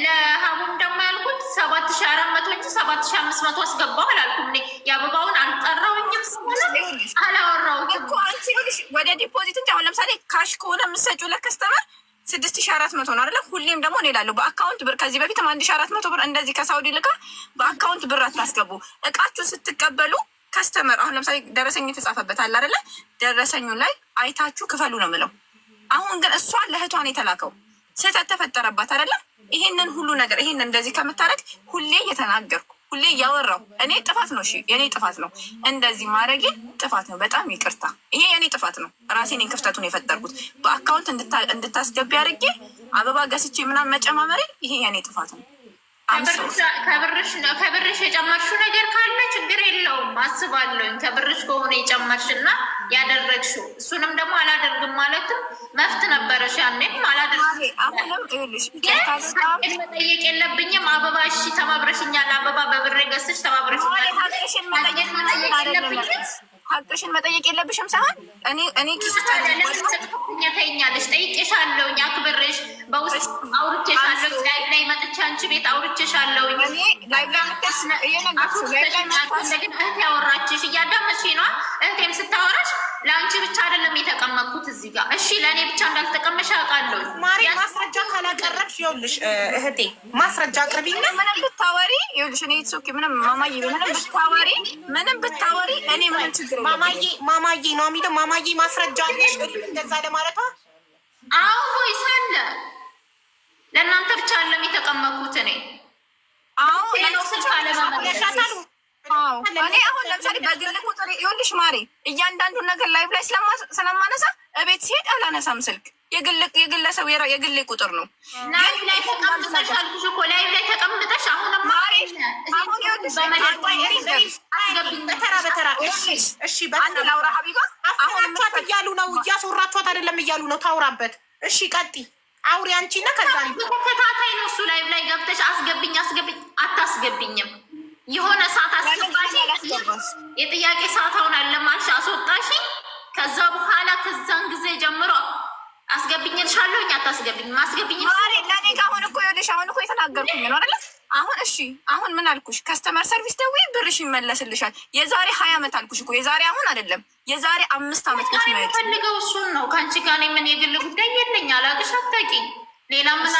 Speaker 1: ለሀቡም ደግሞ ያልኩት 7400 እንጂ 7500 አስገባው አላልኩም። የአበባውን አልጠራውኝም፣ አላወራሁትም
Speaker 3: እኮ አንቺ ይኸውልሽ ወደ ዲፖዚት እንጂ አሁን ለምሳሌ ካሽ ከሆነ የምትሰጪው ለከስተመር 6400 ነው አይደለ? ሁሌም ደግሞ እኔ እላለሁ በአካውንት ብር ከዚህ በፊት 1400 ብር እንደዚህ ከሳውዲ ልካ በአካውንት ብር አታስገቡ። እቃችሁን ስትቀበሉ ከስተመር አሁን ለምሳሌ ደረሰኝ የተጻፈበት አለ አይደለ? ደረሰኙ ላይ አይታችሁ ክፈሉ ነው የምለው። አሁን ግን እሷ ለእህቷን የተላከው ስህተት ተፈጠረባት አይደለ? ይሄንን ሁሉ ነገር ይሄንን እንደዚህ ከምታረግ ሁሌ እየተናገርኩ ሁሌ እያወራው እኔ ጥፋት ነው። እሺ የኔ ጥፋት ነው። እንደዚህ ማድረጌ ጥፋት ነው። በጣም ይቅርታ። ይሄ የኔ ጥፋት ነው። ራሴን ክፍተቱን የፈጠርኩት በአካውንት እንድታስገቢ አድርጌ አበባ ገስቼ ምናምን መጨማመሬ ይሄ የኔ ጥፋት ነው።
Speaker 1: ከብርሽ የጨመርሽው ነገር ካለ ችግር የለውም አስባለሁኝ። ከብርሽ ከሆነ የጨመርሽና ያደረግሽው እሱንም ደግሞ አላደርግም ማለትም መፍት ነበረሽ። ያኔም አላደርግም።
Speaker 3: አሁንም
Speaker 1: መጠየቅ የለብኝም። አበባ እሺ ተባብረሽኛል፣ አበባ በብሬ ገዝተሽ ተባብረሽኛል።
Speaker 3: ሀቅሽን መጠየቅ የለብሽም ሳይሆን እኔ ኪስ
Speaker 1: ተኛለሽ። ጠይቄሻለሁኝ፣ አክብሬሽ በውስጥ አውርቼሻለሁ። ላይቭ ላይ መጥቼ አንቺ ቤት አውርቼሻለሁኝ። እህቴ ያወራችሽ እያዳመጥሽኝ ነዋ። እህቴም ስታወራሽ ለአንቺ ብቻ አይደለም የተቀመጥኩት እዚህ ጋር። እሺ ለእኔ ብቻ እንዳልተቀመሽ አውቃለሁ።
Speaker 2: ማሪ ማስረጃ ካላቀረብሽ ይኸውልሽ እህቴ ማስረጃ አቅርቢና
Speaker 3: ምንም ብታወሪ ይኸውልሽ እኔ ሶኪ ምንም ማማዬ ምንም ብታወሪ እኔ ምንም ችግር
Speaker 2: ማማዬ ነው የሚለው። ማማዬ ማስረጃ አለሽ እንደዛ ለማለቷ?
Speaker 1: አዎ ቮይስ አለ። ለእናንተ ብቻ አለም የተቀመጥኩት እኔ።
Speaker 3: አዎ ነው ስልክ አለማመለሻታሉ። እኔ አሁን ለምሳሌ በግል ቁጥር ይኸውልሽ ማሪ እያንዳንዱን ነገር ላይቭ ላይ ስለማነሳ እቤት ሲሄድ አላነሳም ስልክ። የግለሰብ የግሌ ቁጥር ነው።
Speaker 1: ላይቭ ላይ ተቀምጠሽ አልኩሽ እኮ ላይቭ ላይ ተቀምጠሽ አሁንም
Speaker 2: ማሪ አሁን ይኸውልሽ በተራ በተራ እሺ በተራ ላውራ ሀቢባ። አሁን እያሉ ነው እያስወራችኋት አይደለም እያሉ ነው ታውራበት እሺ ቀጢ አውሪ አንቺና ከዛ
Speaker 1: ተከታታይ ነው እሱ ላይ ገብተሽ አስገብኝ አታስገብኝም። የሆነ ሰዓት አስገባሽ፣ የጥያቄ ሰዓት አሁን አለማልሽ አስወጣሽ። ከዛ በኋላ ከዛን ጊዜ ጀምሮ አስገብኝልሻለሁ አታስገብኝ ማስገብኝ
Speaker 3: ለኔ አሁን እኮ ይኸውልሽ አሁን እኮ የተናገርኩኝ ነው አይደለ? አሁን እሺ አሁን ምን አልኩሽ? ከስተመር ሰርቪስ ደውይ ብርሽ ይመለስልሻል። የዛሬ 20 ዓመት አልኩሽ እኮ የዛሬ አሁን አይደለም የዛሬ 5 ዓመት ነው
Speaker 1: የምፈልገው እሱን ነው። ከአንቺ ጋር ምን የግል ጉዳይ የለኝ። አላውቅሽ አታውቂኝ። ሌላ ምን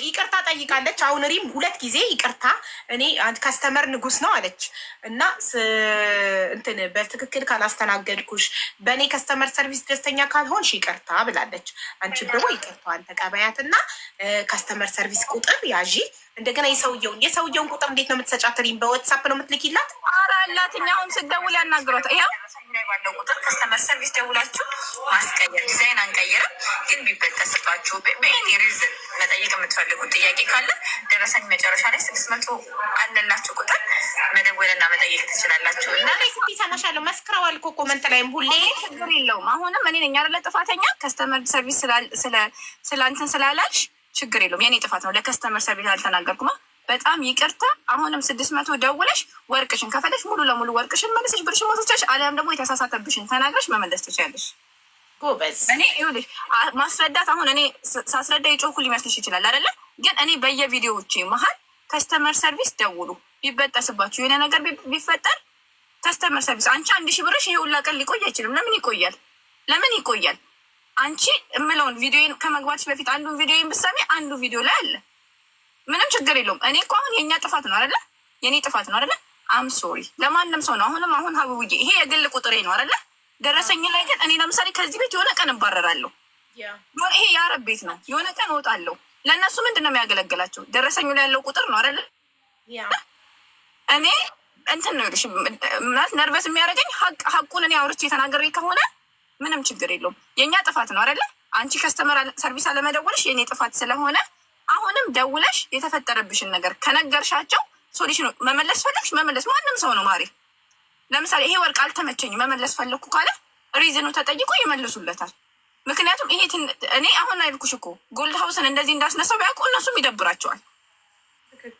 Speaker 2: ይቅርታ ጠይቃለች። አሁን ሪም 2 ጊዜ ይቅርታ እኔ ከስተመር ንጉስ ነው አለች እና እንትን በትክክል ካላስተናገድኩሽ በእኔ ከስተመር ሰርቪስ ደስተኛ ካልሆንሽ ይቅርታ ብላለች። አንቺ ደግሞ ይቅርታዋን ተቀበያት እና ከስተመር ሰርቪስ ቁጥር ያዢ። እንደገና የሰውየውን ቁጥር እንዴት ነው የምትሰጫት? ሪም በዋትሳፕ ነው የምትልኪላት?
Speaker 3: ኧረ አላትኛውን ስደውል ያናግሯት ያው ባለው ቁጥር ከስተመር ሰርቪስ ደውላችሁ ማስቀየር ዲዛይን አንቀይርም፣ ግን ቢበጠስባችሁ በኤኒ ሪዝን መጠየቅ የምትፈልጉት ጥያቄ ካለ ደረሰኝ መጨረሻ ላይ 600 አለላችሁ ቁጥር መደወልና መጠየቅ ትችላላችሁ። እና
Speaker 2: ሰማሻለሁ መስክረዋል እኮ ኮመንት ላይም ሁሌ
Speaker 3: ችግር የለውም። አሁንም እኔ ነኝ አይደለ ጥፋተኛ ከስተመር ሰርቪስ ስላንትን ስላላልሽ ችግር የለውም። የኔ ጥፋት ነው። ለከስተመር ሰርቪስ አልተናገርኩማ። በጣም ይቅርታ። አሁንም 600 ደውለሽ ወርቅሽን ከፈለሽ ሙሉ ለሙሉ ወርቅሽን መልሰሽ ብርሽን ወስደሽ አሊያም ደግሞ የተሳሳተብሽን ተናግረሽ መመለስ ትችያለሽ።
Speaker 2: ጎበዝ።
Speaker 3: እኔ ይኸውልሽ ማስረዳት አሁን እኔ ሳስረዳ የጮኩ ሊመስልሽ ይችላል አይደለ? ግን እኔ በየቪዲዮዎቼ መሀል ከስተመር ሰርቪስ ደውሉ፣ ቢበጠስባችሁ የሆነ ነገር ቢፈጠር ከስተመር ሰርቪስ አንቺ 1000 ብርሽ ይሄ ሁላ ቀን ሊቆይ አይችልም። ለምን ይቆያል? አንቺ እምለውን ቪዲዮን ከመግባትሽ በፊት አንዱን ቪዲዮን ብትሰሚ አንዱ ቪዲዮ ላይ አለ። ምንም ችግር የለውም። እኔ እኮ አሁን የእኛ ጥፋት ነው አይደለ? የኔ ጥፋት ነው አይደለ? አም ሶሪ ለማንም ሰው ነው። አሁን ሀቡዬ ይሄ የግል ቁጥሬ ነው አይደለ? ደረሰኝ ላይ ግን እኔ ለምሳሌ ከዚህ ቤት የሆነ ቀን እባረራለሁ። ይሄ የአረብ ቤት ነው። የሆነ ቀን እወጣለሁ። ለእነሱ ምንድን ነው የሚያገለግላቸው? ደረሰኙ ላይ ያለው ቁጥር ነው አይደለ? እኔ እንትን ነው ይልሽ ምናት ነርቨስ የሚያደርገኝ ሀቁን እኔ አውርቼ የተናገሬ ከሆነ ምንም ችግር የለውም። የእኛ ጥፋት ነው አይደለ? አንቺ ከስተመር ሰርቪስ አለመደወልሽ የእኔ ጥፋት ስለሆነ አሁንም ደውለሽ የተፈጠረብሽን ነገር ከነገርሻቸው ሶሉሽኑ መመለስ ፈለግሽ መመለስ ማንም ሰው ነው ማሪ። ለምሳሌ ይሄ ወርቅ አልተመቸኝ መመለስ ፈለግኩ ካለ ሪዝኑ ተጠይቆ ይመልሱለታል። ምክንያቱም ይሄ እኔ አሁን አይልኩሽ እኮ ጎልድ ሀውስን እንደዚህ እንዳስነሳው ቢያውቁ እነሱም ይደብራቸዋል፣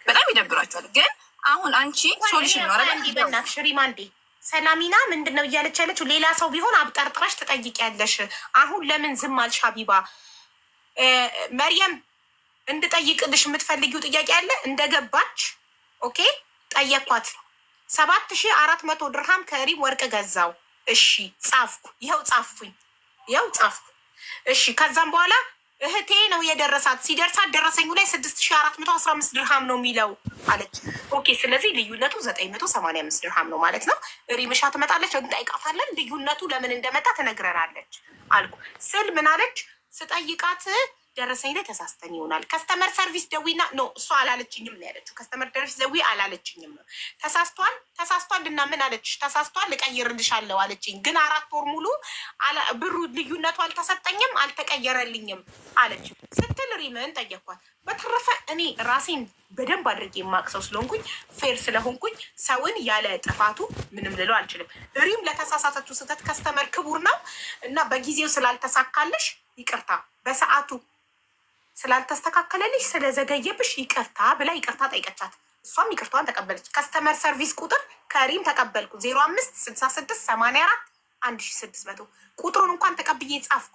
Speaker 3: በጣም ይደብራቸዋል። ግን አሁን አንቺ ሶሉሽን ነው አይደል?
Speaker 2: በእናትሽ ሪማ እንዴ ሰላሚና ምንድን ነው እያለች ያለችው? ሌላ ሰው ቢሆን አብጠርጥረሽ ትጠይቂያለሽ። አሁን ለምን ዝም አልሽ? ሀቢባ መርየም እንድጠይቅልሽ የምትፈልጊው ጥያቄ አለ? እንደገባች ኦኬ ጠየኳት። 7400 ድርሃም ከሪም ወርቅ ገዛው። እሺ ጻፍኩ፣ ይኸው ጻፍኩ። እሺ ከዛም በኋላ እህቴ ነው የደረሳት። ሲደርሳት ደረሰኙ ላይ 6415 ድርሃም ነው የሚለው አለች። ኦኬ ስለዚህ ልዩነቱ 985 ድርሃም ነው ማለት ነው። ሪምሻ ትመጣለች፣ እንጠይቃታለን። ልዩነቱ ለምን እንደመጣ ትነግረናለች አልኩ ስል ምን አለች? ስጠይቃት ደረሰኝ ላይ ተሳስተን ይሆናል ከስተመር ሰርቪስ ደዊና ኖ እሷ አላለችኝም ነው ያለችው። ከስተመር ሰርቪስ ደዊ አላለችኝም ነው ተሳስቷል እና ምን አለች? ተሳስቷል እቀይርልሻለሁ አለችኝ። ግን 4 ወር ሙሉ ብሩ ልዩነቱ አልተሰጠኝም አልተቀየረልኝም አለች ስትል ሪምን ጠየኳት። በተረፈ እኔ ራሴን በደንብ አድርጌ የማቅሰው ስለሆንኩኝ ፌር ስለሆንኩኝ ሰውን ያለ ጥፋቱ ምንም ልለው አልችልም። ሪም ለተሳሳተችው ስህተት ከስተመር ክቡር ነው እና በጊዜው ስላልተሳካልሽ ይቅርታ፣ በሰዓቱ ስላልተስተካከለልሽ ስለዘገየብሽ ይቅርታ ብላ ይቅርታ ጠይቀቻት። እሷም ይቅርቷን ተቀበለች። ከስተመር ሰርቪስ ቁጥር ከሪም ተቀበልኩ 0566841600 ቁጥሩን እንኳን ተቀብዬ ጻፍኩ።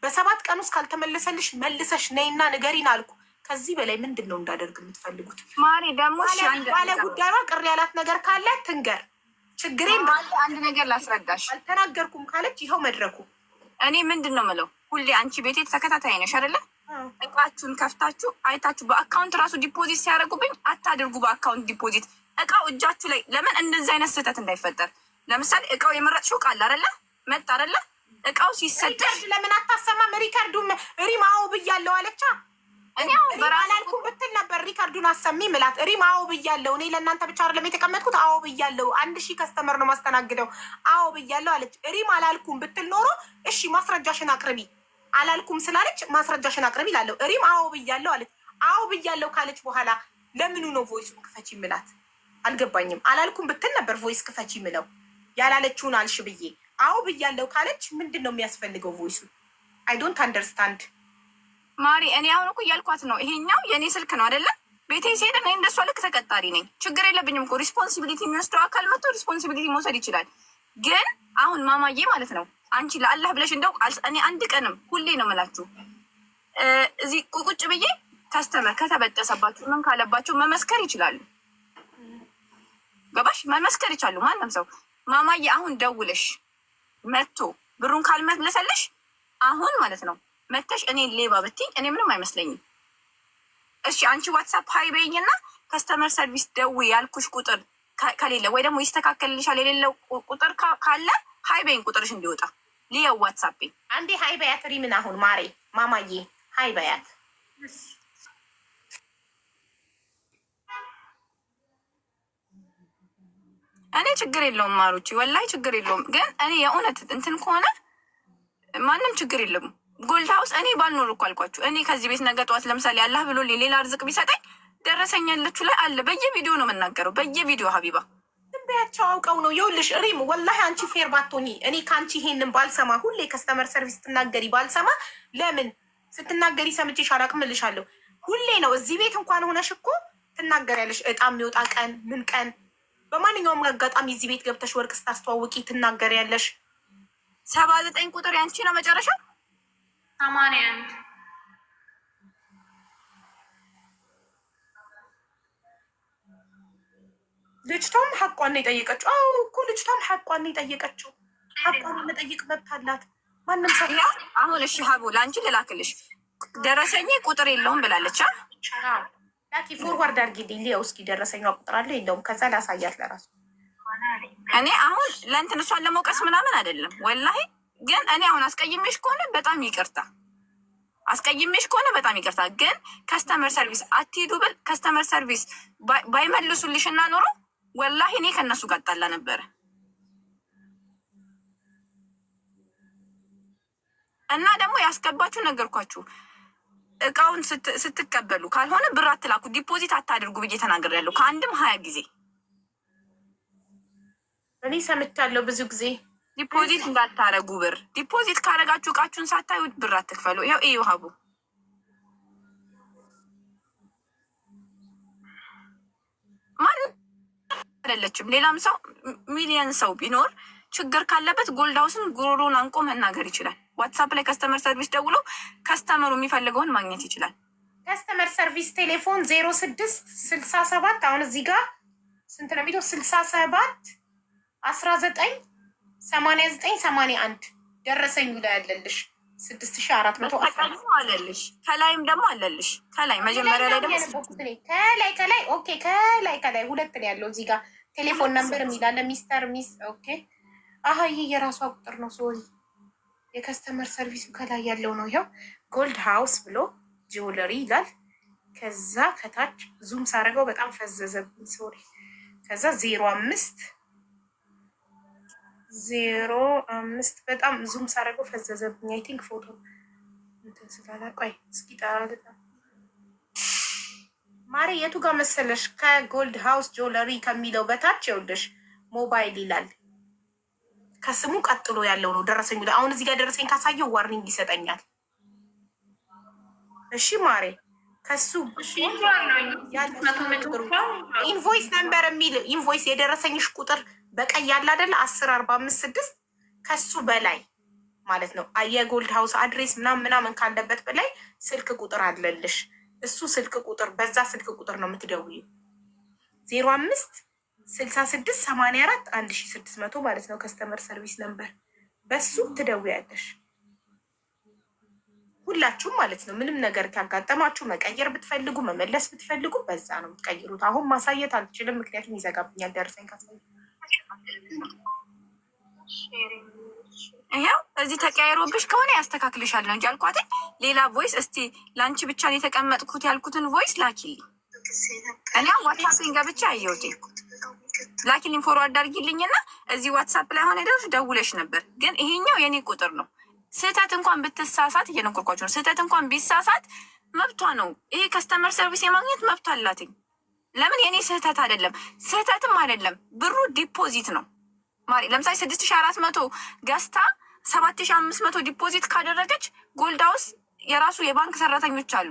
Speaker 2: በ7 ቀን ውስጥ ካልተመለሰልሽ መልሰሽ ነይና ንገሪን አልኩ። ከዚህ በላይ ምንድን ነው እንዳደርግ የምትፈልጉት?
Speaker 3: ማሪ ደግሞ
Speaker 2: ባለ ጉዳዩዋ ቅር ያላት ነገር ካለ ትንገር። ችግሬን
Speaker 3: አንድ ነገር ላስረዳሽ።
Speaker 2: አልተናገርኩም ካለች ይኸው መድረኩ።
Speaker 3: እኔ ምንድን ነው የምለው ሁሌ አንቺ ቤቴ ተከታታይ ነሽ አይደለ? እቃችሁን ከፍታችሁ አይታችሁ በአካውንት ራሱ ዲፖዚት ሲያደርጉብኝ አታድርጉ። በአካውንት ዲፖዚት እቃው እጃችሁ ላይ ለምን እንደዚህ አይነት ስህተት እንዳይፈጠር። ለምሳሌ እቃው የመረጥሽው ቃል አይደለ መጣ አይደለ? እቃው ሲሰጥሽ
Speaker 2: ለምን አታሰማም? ሪካርዱን ሪማው ብያለሁ አለቻ። አላልኩም ብትል ነበር። ሪካርዱን አሰሚ ምላት። ሪማው ብያለሁ እኔ ለእናንተ ብቻ አይደለም የተቀመጥኩት። አዎ ብያለሁ 1000 ከስተመር ነው ማስተናግደው። አዎ ብያለሁ አለች። ሪም አላልኩም ብትል ኖሮ እሺ ማስረጃሽን አቅርቢ አላልኩም ስላለች ማስረጃሽን አቅርቢ ላለሁ። ሪም አዎ ብያለሁ አለች። አዎ ብያለሁ ካለች በኋላ ለምኑ ነው ቮይሱን ክፈቺ ምላት? አልገባኝም። አላልኩም ብትል ነበር ቮይስ ክፈቺ ምለው። ያላለችውን አልሽ ብዬ አዎ ብያለሁ ካለች ምንድን ነው የሚያስፈልገው? ቮይሱ አይ ዶንት አንደርስታንድ
Speaker 3: ማሪ። እኔ አሁን እኮ እያልኳት ነው፣ ይሄኛው የእኔ ስልክ ነው አይደለም? ቤቴ ሲሄድ እኔ እንደሷ ልክ ተቀጣሪ ነኝ። ችግር የለብኝም እኮ ሪስፖንሲቢሊቲ የሚወስደው አካል መጥቶ ሪስፖንሲቢሊቲ መውሰድ ይችላል። ግን አሁን ማማዬ ማለት ነው አንቺ ለአላህ ብለሽ እንደው እኔ አንድ ቀንም ሁሌ ነው የምላችሁ እዚህ ቁጭ ብዬ ከስተመር ከተበጠሰባችሁ ምን ካለባቸው መመስከር ይችላሉ። ገባሽ? መመስከር ይቻሉ ማንም ሰው። ማማዬ አሁን ደውለሽ መጥቶ ብሩን ካልመለሰልሽ አሁን ማለት ነው መተሽ እኔ ሌባ ብትኝ እኔ ምንም አይመስለኝም። እሺ አንቺ ዋትሳፕ ሀይ በይኝና ከስተመር ሰርቪስ ደዊ ያልኩሽ ቁጥር ከሌለ ወይ ደግሞ ይስተካከልልሻል የሌለው ቁጥር ካለ ሀይ በይኝ ቁጥርሽ እንዲወጣ ሊየው ዋትሳፕ
Speaker 2: አንዴ ሀይ በያት ሪምን። አሁን ማሬ ማማዬ ሀይ በያት።
Speaker 3: እኔ ችግር የለውም ማሮች ወላይ ችግር የለውም። ግን እኔ የእውነት እንትን ከሆነ ማንም ችግር የለም። ጎልድ ሀውስ እኔ ባልኖር እኮ አልኳችሁ። እኔ ከዚህ ቤት ነገ ጠዋት ለምሳሌ አላህ ብሎ ሌላ ርዝቅ ቢሰጠኝ ደረሰኝ ያለችሁ ላይ አለ። በየቪዲዮ ነው የምናገረው፣ በየቪዲዮ ሀቢባ
Speaker 2: ትንበያቸው አውቀው ነው። ይኸውልሽ ሪም ወላሂ አንቺ ፌር ባትሆኚ እኔ ከአንቺ ይሄንን ባልሰማ፣ ሁሌ ከስተመር ሰርቪስ ስትናገሪ ባልሰማ፣ ለምን ስትናገሪ ሰምቼሽ አላቅም እልሻለሁ። ሁሌ ነው እዚህ ቤት እንኳን ሆነሽ እኮ ትናገሪያለሽ። እጣ የሚወጣ ቀን ምን ቀን በማንኛውም አጋጣሚ እዚህ ቤት ገብተሽ ወርቅ ስታስተዋውቂ ትናገሪያለሽ።
Speaker 3: 79 ቁጥር ያንቺ ነው መጨረሻ
Speaker 1: 81
Speaker 2: ልጅቷም ሀቋን ነው የጠየቀችው። አዎ እኮ ልጅቷም ሀቋን ነው የጠየቀችው። ሀቋን መጠየቅ መብት አላት ማንም ሰው።
Speaker 3: አሁን እሺ ሀቡ ለአንቺ ልላክልሽ ደረሰኝ ቁጥር የለውም ብላለች።
Speaker 2: ላኪ ፎርዋርድ አድርጊልኝ ሊያው እስኪ ደረሰኛ ቁጥር አለ የለውም፣ ከዛ ላሳያት ለራሱ።
Speaker 3: እኔ አሁን ለእንትን እሷን ለመውቀስ ምናምን አይደለም ወላሂ። ግን እኔ አሁን አስቀይሜሽ ከሆነ በጣም ይቅርታ፣ አስቀይሜሽ ከሆነ በጣም ይቅርታ። ግን ከስተመር ሰርቪስ አትሄዱ ብል ከስተመር ሰርቪስ ባይመልሱልሽ እና ኖሮ ወላሂ እኔ ከእነሱ ጋር ጣላ ነበረ። እና ደግሞ ያስገባችሁ ነገርኳችሁ፣ እቃውን ስትቀበሉ ካልሆነ ብር አትላኩ፣ ዲፖዚት አታድርጉ ብዬ ተናግሬያለሁ ከአንድም 20 ጊዜ።
Speaker 2: እኔ ሰምቻለሁ ብዙ ጊዜ
Speaker 3: ዲፖዚት እንዳታረጉ፣ ብር ዲፖዚት ካረጋችሁ እቃችሁን ሳታዩ ብር አትክፈሉ። ያው እዩ ሀቡ ማለት አይደለችም። ሌላም ሰው ሚሊየን ሰው ቢኖር ችግር ካለበት ጎልድ ሀውስን ጉሮሮን አንቆ መናገር ይችላል። ዋትሳፕ ላይ ከስተመር ሰርቪስ ደውሎ ከስተመሩ የሚፈልገውን ማግኘት ይችላል።
Speaker 2: ከስተመር ሰርቪስ ቴሌፎን 0667 አሁን እዚህ ጋር ስንት ነው የሚለው 67198981 ደረሰኙ ላይ ያለልሽ 6400
Speaker 3: አለልሽ። ከላይም ደግሞ አለልሽ። ከላይ መጀመሪያ ላይ ደግሞ
Speaker 2: ከላይ ኦኬ፣ ከላይ ሁለት ነው ያለው እዚህ ጋር ቴሌፎን ነምበር የሚላለ ሚስተር ሚስ ኦኬ። አሀ ይሄ የራሷ ቁጥር ነው። ሶሪ የከስተመር ሰርቪሱ ከላይ ያለው ነው። ይኸው ጎልድ ሃውስ ብሎ ጂውለሪ ይላል። ከዛ ከታች ዙም ሳደርገው በጣም ፈዘዘብኝ። ሶሪ ከዛ 05 በጣም ዙም ሳደርገው ፈዘዘብኝ። አይ ቲንክ ፎቶ እንትን ስላላ ቆይ እስኪ ጣራልታ ማሪ የቱ ጋር መሰለሽ? ከጎልድ ሃውስ ጆለሪ ከሚለው በታች ይኸውልሽ ሞባይል ይላል። ከስሙ ቀጥሎ ያለው ነው ደረሰኝ ላይ። አሁን እዚህ ጋር ደረሰኝ ካሳየው ዋርኒንግ ይሰጠኛል። እሺ ማሬ ከሱ ኢንቮይስ ነምበር የሚል ኢንቮይስ የደረሰኝሽ ቁጥር በቀይ ያለ አይደለ 10456 ከሱ በላይ ማለት ነው። የጎልድ ሃውስ አድሬስ ምናምን ካለበት በላይ ስልክ ቁጥር አለልሽ። እሱ ስልክ ቁጥር በዛ ስልክ ቁጥር ነው የምትደውዩ 0566841600 ማለት ነው። ከስተመር ሰርቪስ ነምበር በሱ ትደውያለሽ ሁላችሁም ማለት ነው። ምንም ነገር ካጋጠማችሁ መቀየር ብትፈልጉ መመለስ ብትፈልጉ በዛ ነው የምትቀይሩት። አሁን ማሳየት አልችልም ምክንያቱም ይዘጋብኛል ደርሰኝ ካሳየ።
Speaker 3: ይኸው እዚህ ተቀያይሮብሽ ከሆነ ያስተካክልሻል ነው እንጂ አልኳት። ሌላ ቮይስ እስቲ ለአንቺ ብቻ ነው የተቀመጥኩት ያልኩትን ቮይስ ላኪልኝ። እኔ ዋትሳፕን ገብቼ አየሁት። ላኪልኝ ፎርዋርድ አድርጊልኝና እዚህ ዋትሳፕ ላይ ሆነ ደውሽ ደውለሽ ነበር። ግን ይሄኛው የኔ ቁጥር ነው። ስህተት እንኳን ብትሳሳት እየነገርኳቸው ነው። ስህተት እንኳን ቢሳሳት መብቷ ነው። ይሄ ከስተመር ሰርቪስ የማግኘት መብቷ አላትኝ። ለምን የኔ ስህተት አይደለም፣ ስህተትም አይደለም፣ ብሩ ዲፖዚት ነው። ማሪ ለምሳሌ 6400 ገዝታ 7500 ዲፖዚት ካደረገች ጎልድ ሃውስ የራሱ የባንክ ሰራተኞች አሉ።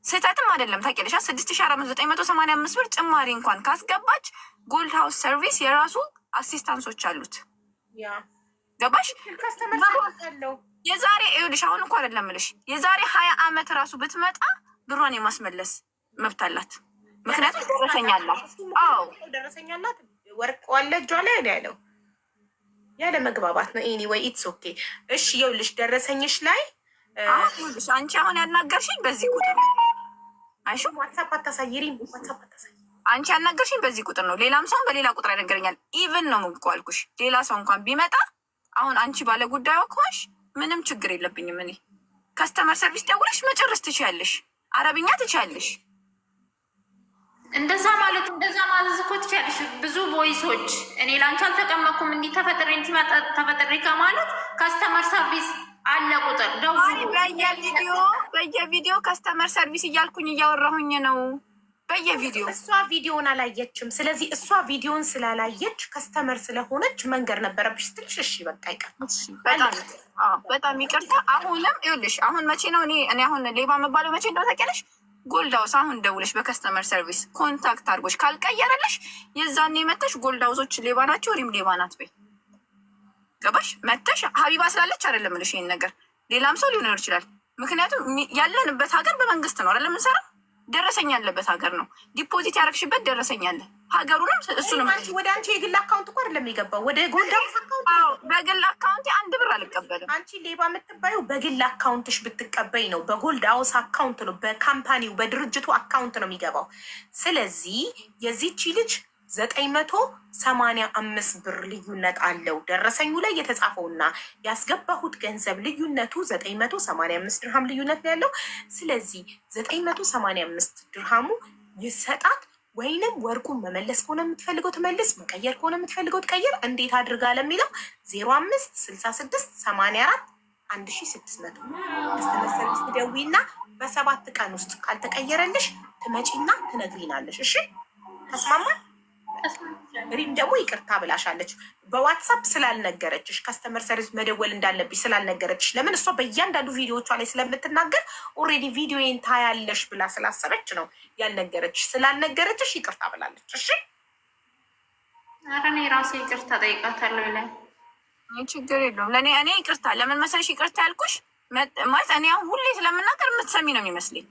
Speaker 3: ስህተትም አይደለም ታውቂያለሽ። 6485 ብር ጭማሪ እንኳን ካስገባች ጎልድ ሃውስ ሰርቪስ የራሱ አሲስታንሶች አሉት። ገባሽ? የዛሬ ይኸውልሽ አሁን እኮ አይደለም እልሽ የዛሬ 20 ዓመት ራሱ ብትመጣ ብሯን የማስመለስ መብት አላት። ምክንያቱም ደረሰኛላት። አዎ
Speaker 2: ደረሰኛላት። ወርቅ ዋለ እጇ ላይ ያለው ያለ መግባባት ነው። ኤኒዌይ ኢትስ ኦኬ። እሺ ይኸውልሽ ደረሰኝሽ ላይ
Speaker 3: ይኸውልሽ አንቺ አሁን ያናገርሽኝ በዚህ ቁጥር ነው። አይሹ
Speaker 2: ዋትስአፕ አታሳይሪም። ዋትስአፕ አታሳይ።
Speaker 3: አንቺ ያናገርሽኝ በዚህ ቁጥር ነው። ሌላም ሰው በሌላ ቁጥር ያነገረኛል። ኢቭን ነው እኮ አልኩሽ። ሌላ ሰው እንኳን ቢመጣ አሁን አንቺ ባለ ጉዳዩ ከሆንሽ ምንም ችግር የለብኝም። እኔ ከስተመር ሰርቪስ ደውለሽ መጨረስ ትችያለሽ። አረብኛ ትችያለሽ።
Speaker 1: እንደዛ ማዘዝ እኮ ትችያለሽ። ብዙ ቮይሶች እኔ ላንቺ አልተቀመጥኩም እንዲህ ተፈጥሬ ከማለት ከስተመር ሰርቪስ አለ ቁጥር ደውሉ።
Speaker 3: በየቪዲዮ ከስተመር ሰርቪስ እያልኩኝ እያወራሁኝ ነው። በየቪዲዮ
Speaker 2: እሷ ቪዲዮን አላየችም። ስለዚህ እሷ ቪዲዮን ስላላየች ከስተመር ስለሆነች መንገር ነበረብሽ ስትልሽ እሺ በቃ ይቀር።
Speaker 3: በጣም ይቅርታ። አሁንም ይኸውልሽ አሁን መቼ ነው እኔ አሁን ሌባ መባለው መቼ እንደው ታውቂያለሽ? ጎልድ ሃውስ አሁን ደውለሽ በከስተመር ሰርቪስ ኮንታክት አድርጎሽ ካልቀየረልሽ የዛኔ መተሽ ጎልድ ሃውሶች ሌባ ናቸው፣ ሪም ሌባ ናት በይ። ገባሽ? መተሽ ሀቢባ ስላለች አይደለም እልሽ ይሄን ነገር ሌላም ሰው ሊሆን ይችላል። ምክንያቱም ያለንበት ሀገር በመንግስት ነው አይደለም የምንሰራው። ደረሰኝ ያለበት ሀገር ነው። ዲፖዚት ያደረግሽበት ደረሰኝ አለ። ሀገሩንም እሱንም
Speaker 2: ወደ አንቺ የግል አካውንት እኮ አይደለም የሚገባው ወደ ጎልድ ሃውስ አካውንት።
Speaker 3: በግል አካውንት 1 ብር አልቀበልም።
Speaker 2: አንቺ ሌባ የምትባዩ በግል አካውንትሽ ብትቀበይ ነው። በጎልድ ሃውስ አካውንት ነው፣ በካምፓኒው በድርጅቱ አካውንት ነው የሚገባው። ስለዚህ የዚህቺ ልጅ 985 ብር ልዩነት አለው። ደረሰኙ ላይ የተጻፈውና ያስገባሁት ገንዘብ ልዩነቱ 985 ድርሃም ልዩነት ነው ያለው። ስለዚህ 985 ድርሃሙ ይሰጣት፣ ወይንም ወርቁን መመለስ ከሆነ የምትፈልገው ትመልስ፣ መቀየር ከሆነ የምትፈልገው ትቀየር። እንዴት አድርጋ ለሚለው 0566841600 ከስተመር ሰርቪስ ትደውይና በ7 ቀን ውስጥ ካልተቀየረልሽ ትመጪና ትነግሪናለሽ። እሺ ተስማማን? ሪም ደግሞ ይቅርታ ብላሻለች። በዋትሳፕ ስላልነገረችሽ ከስተመር ሰርቪስ መደወል እንዳለብሽ ስላልነገረችሽ፣ ለምን እሷ በእያንዳንዱ ቪዲዮቿ ላይ ስለምትናገር ኦልሬዲ ቪዲዮን ታያለሽ ብላ ስላሰበች ነው ያልነገረችሽ። ስላልነገረችሽ ይቅርታ ብላለች። እሺ
Speaker 1: ኧረ እኔ ራሴ ይቅርታ ጠይቃታለሁ። ላይ
Speaker 3: ችግር የለውም። እኔ ይቅርታ ለምን መሰለሽ ይቅርታ ያልኩሽ ማለት እኔ አሁን ሁሌ ስለምናገር የምትሰሚ ነው የሚመስለኝ።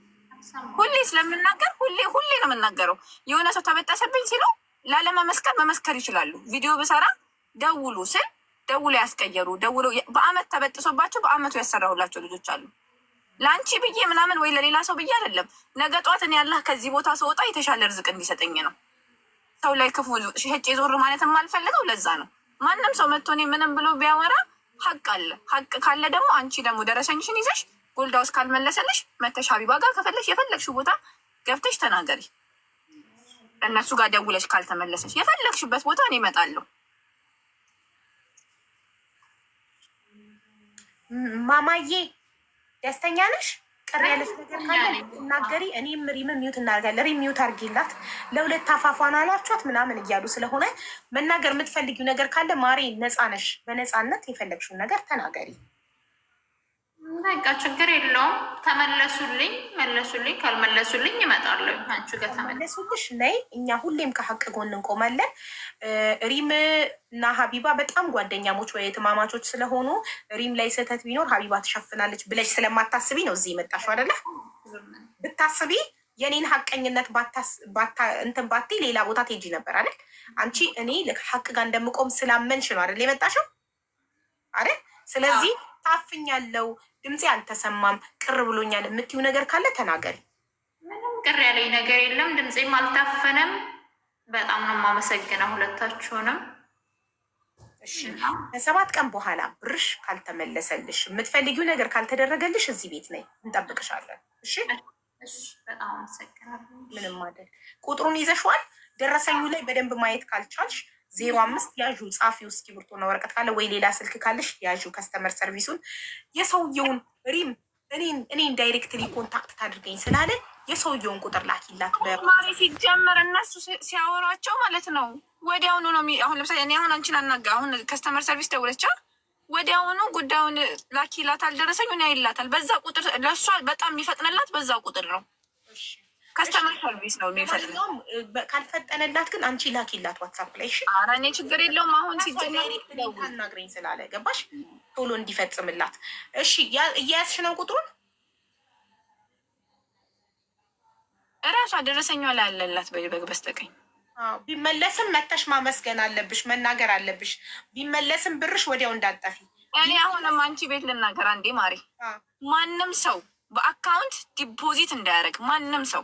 Speaker 3: ሁሌ ስለምናገር ሁሌ ነው የምናገረው። የሆነ ሰው ተበጠሰብኝ ሲለው ላለመመስከር መመስከር ይችላሉ። ቪዲዮ ብሰራ ደውሉ ስል ደውሎ ያስቀየሩ ደውሎ በአመት ተበጥሶባቸው በአመቱ ያሰራሁላቸው ልጆች አሉ። ለአንቺ ብዬ ምናምን ወይ ለሌላ ሰው ብዬ አይደለም። ነገ ጠዋት እኔ ያላህ ከዚህ ቦታ ስወጣ የተሻለ ርዝቅ እንዲሰጠኝ ነው። ሰው ላይ ክፉ ሸጬ ዞር ማለት የማልፈልገው ለዛ ነው። ማንም ሰው መጥቶ እኔ ምንም ብሎ ቢያወራ ሀቅ አለ። ሀቅ ካለ ደግሞ አንቺ ደግሞ ደረሰኝሽን ይዘሽ ጎልድ ሃውስ ካልመለሰልሽ መተሽ ሀቢባ ጋር ከፈለሽ የፈለግሽው ቦታ ገብተሽ ተናገሪ። እነሱ ጋር ደውለሽ ካልተመለሰሽ የፈለግሽበት ቦታ እኔ እመጣለሁ።
Speaker 2: ማማዬ ደስተኛ ነሽ? ቅር ያለሽ ነገር ካለ እናገሪ። እኔም ሪም ሚዩት እናደርጋለን። ሪም ሚዩት አድርጊላት። ለሁለት አፋፏን አሏቸት ምናምን እያሉ ስለሆነ መናገር የምትፈልጊው ነገር ካለ ማሬ ነፃ ነሽ። በነፃነት የፈለግሽውን ነገር ተናገሪ።
Speaker 1: በቃ ችግር የለውም። ተመለሱልኝ፣ መለሱልኝ። ካልመለሱልኝ እመጣለሁ። አንቺ ጋር
Speaker 2: ተመለሱልሽ ነይ። እኛ ሁሌም ከሀቅ ጎን እንቆማለን። ሪም እና ሀቢባ በጣም ጓደኛሞች ወይ ትማማቾች ስለሆኑ ሪም ላይ ስህተት ቢኖር ሀቢባ ትሸፍናለች ብለሽ ስለማታስቢ ነው እዚህ የመጣሽው አይደለ? ብታስቢ የኔን ሀቀኝነት እንትን ባቴ ሌላ ቦታ ትሄጂ ነበር አይደል? አንቺ እኔ ሀቅ ጋር እንደምቆም ስላመንሽ ነው አይደል የመጣሽው አይደል? ስለዚህ ታፍኛለው፣ ድምፄ አልተሰማም፣ ቅር ብሎኛል የምትይው ነገር ካለ ተናገሪ።
Speaker 1: ምንም ቅር ያለኝ ነገር የለም። ድምፄም አልታፈነም። በጣም ነው የማመሰግነው ሁለታችሁንም።
Speaker 2: እሺ ከ7 ቀን በኋላ ብርሽ ካልተመለሰልሽ፣ የምትፈልጊው ነገር ካልተደረገልሽ እዚህ ቤት ነይ፣ እንጠብቅሻለን። እሺ
Speaker 1: በጣም አመሰግናለሁ።
Speaker 2: ምንም አይደል። ቁጥሩን ይዘሽዋል። ደረሰኙ ላይ በደንብ ማየት ካልቻልሽ 05 ያዡ፣ ጻፊው። እስክሪብቶና ወረቀት ካለ ወይ ሌላ ስልክ ካለሽ ያዡ። ከስተመር ሰርቪሱን የሰውየውን ሪም እኔን ዳይሬክትሊ ኮንታክት ታድርገኝ ስላለ የሰውየውን ቁጥር ላኪላት።
Speaker 3: ማሪ ሲጀመር እነሱ ሲያወሯቸው ማለት ነው ወዲያውኑ ነው። አሁን ለምሳሌ እኔ አሁን አንቺን አናጋ አሁን ከስተመር ሰርቪስ ደውለቻ ወዲያውኑ ጉዳዩን ላኪላት አልደረሰኝ ሆነ ይላታል። በዛ ቁጥር ለእሷ በጣም የሚፈጥንላት በዛ ቁጥር ነው። ከስተመር ሰርቪስ ነው የሚፈጥነው።
Speaker 2: ካልፈጠነላት ግን አንቺ ላኪላት ዋትሳፕ ላይ። እሺ
Speaker 3: ኧረ እኔ ችግር የለውም። አሁን
Speaker 2: ሲጀናግረኝ ስላለ ገባሽ ቶሎ እንዲፈጽምላት። እሺ እያያዝሽ ነው ቁጥሩን
Speaker 3: እራሷ ደረሰኛ ላይ አለላት በስተቀኝ።
Speaker 2: ቢመለስም መተሽ ማመስገን አለብሽ፣ መናገር አለብሽ። ቢመለስም ብርሽ ወዲያው እንዳጠፊ።
Speaker 3: እኔ አሁንም አንቺ ቤት ልናገር አንዴ ማሪ፣ ማንም ሰው በአካውንት ዲፖዚት እንዳያደርግ ማንም ሰው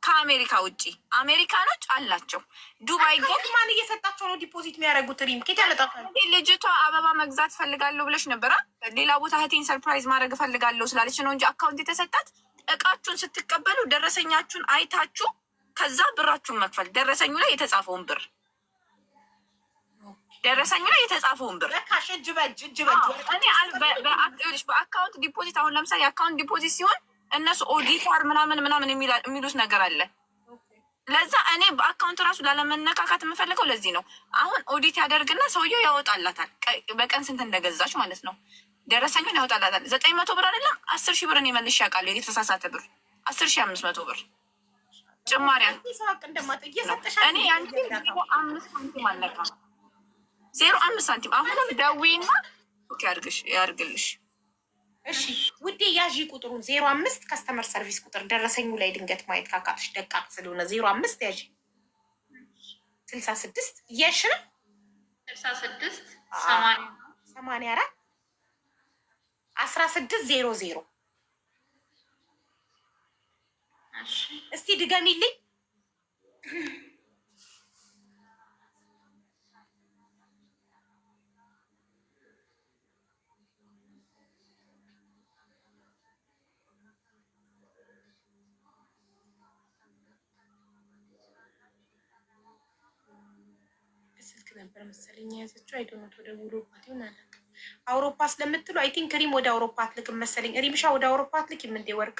Speaker 3: ከአሜሪካ ውጭ አሜሪካኖች አላቸው። ዱባይ ግን
Speaker 2: ማን እየሰጣቸው ነው ዲፖዚት የሚያደርጉት? ሪም ኬት ያመጣታል?
Speaker 3: ልጅቷ አበባ መግዛት ፈልጋለሁ ብለሽ ነበረ። ሌላ ቦታ እህቴን ሰርፕራይዝ ማድረግ ፈልጋለሁ ስላለች ነው እንጂ አካውንት የተሰጣት። እቃችሁን ስትቀበሉ ደረሰኛችሁን አይታችሁ ከዛ ብራችሁን መክፈል። ደረሰኙ ላይ የተጻፈውን ብር
Speaker 2: እጅ በእጅ
Speaker 3: በአካውንት ዲፖዚት። አሁን ለምሳሌ የአካውንት ዲፖዚት ሲሆን እነሱ ኦዲተር ምናምን የሚሉት ነገር አለ። ለዛ እኔ በአካውንት ራሱ ላለመነካካት የምፈልገው ለዚህ ነው። አሁን ኦዲት ያደርግና ሰውየው ያወጣላታል፣ በቀን ስንት እንደገዛች ማለት ነው። ደረሰኙን ያወጣላታል። 900 ብር አይደለም 10,000 ብርን ይመልሽ ያውቃል። የተሳሳተ ብር 10,500 ብር ጭማሪያ። እኔ ያንቺ 5 ሳንቲም አለቃ 0.5 ሳንቲም። አሁንም ደዊና ያርግልሽ።
Speaker 2: እሺ ውዴ ያዢ ቁጥሩን 05 ከስተመር ሰርቪስ ቁጥር ደረሰኙ ላይ ድንገት ማየት ካቃትሽ ደቃቅ ስለሆነ 05 ያዢ 66 እያልሽ ነው
Speaker 1: 66
Speaker 2: 84 1600 እስቲ ድገሚልኝ። ስልክ ነበር መሰለኝ የያዘችው። አይዶኖት ወደ አውሮፓ ይሆናል። አውሮፓ ስለምትሉ አይ ቲንክ ሪም ወደ አውሮፓ አትልክም መሰለኝ። ሪምሻ ወደ አውሮፓ አትልክም እንዴ? ወርቅ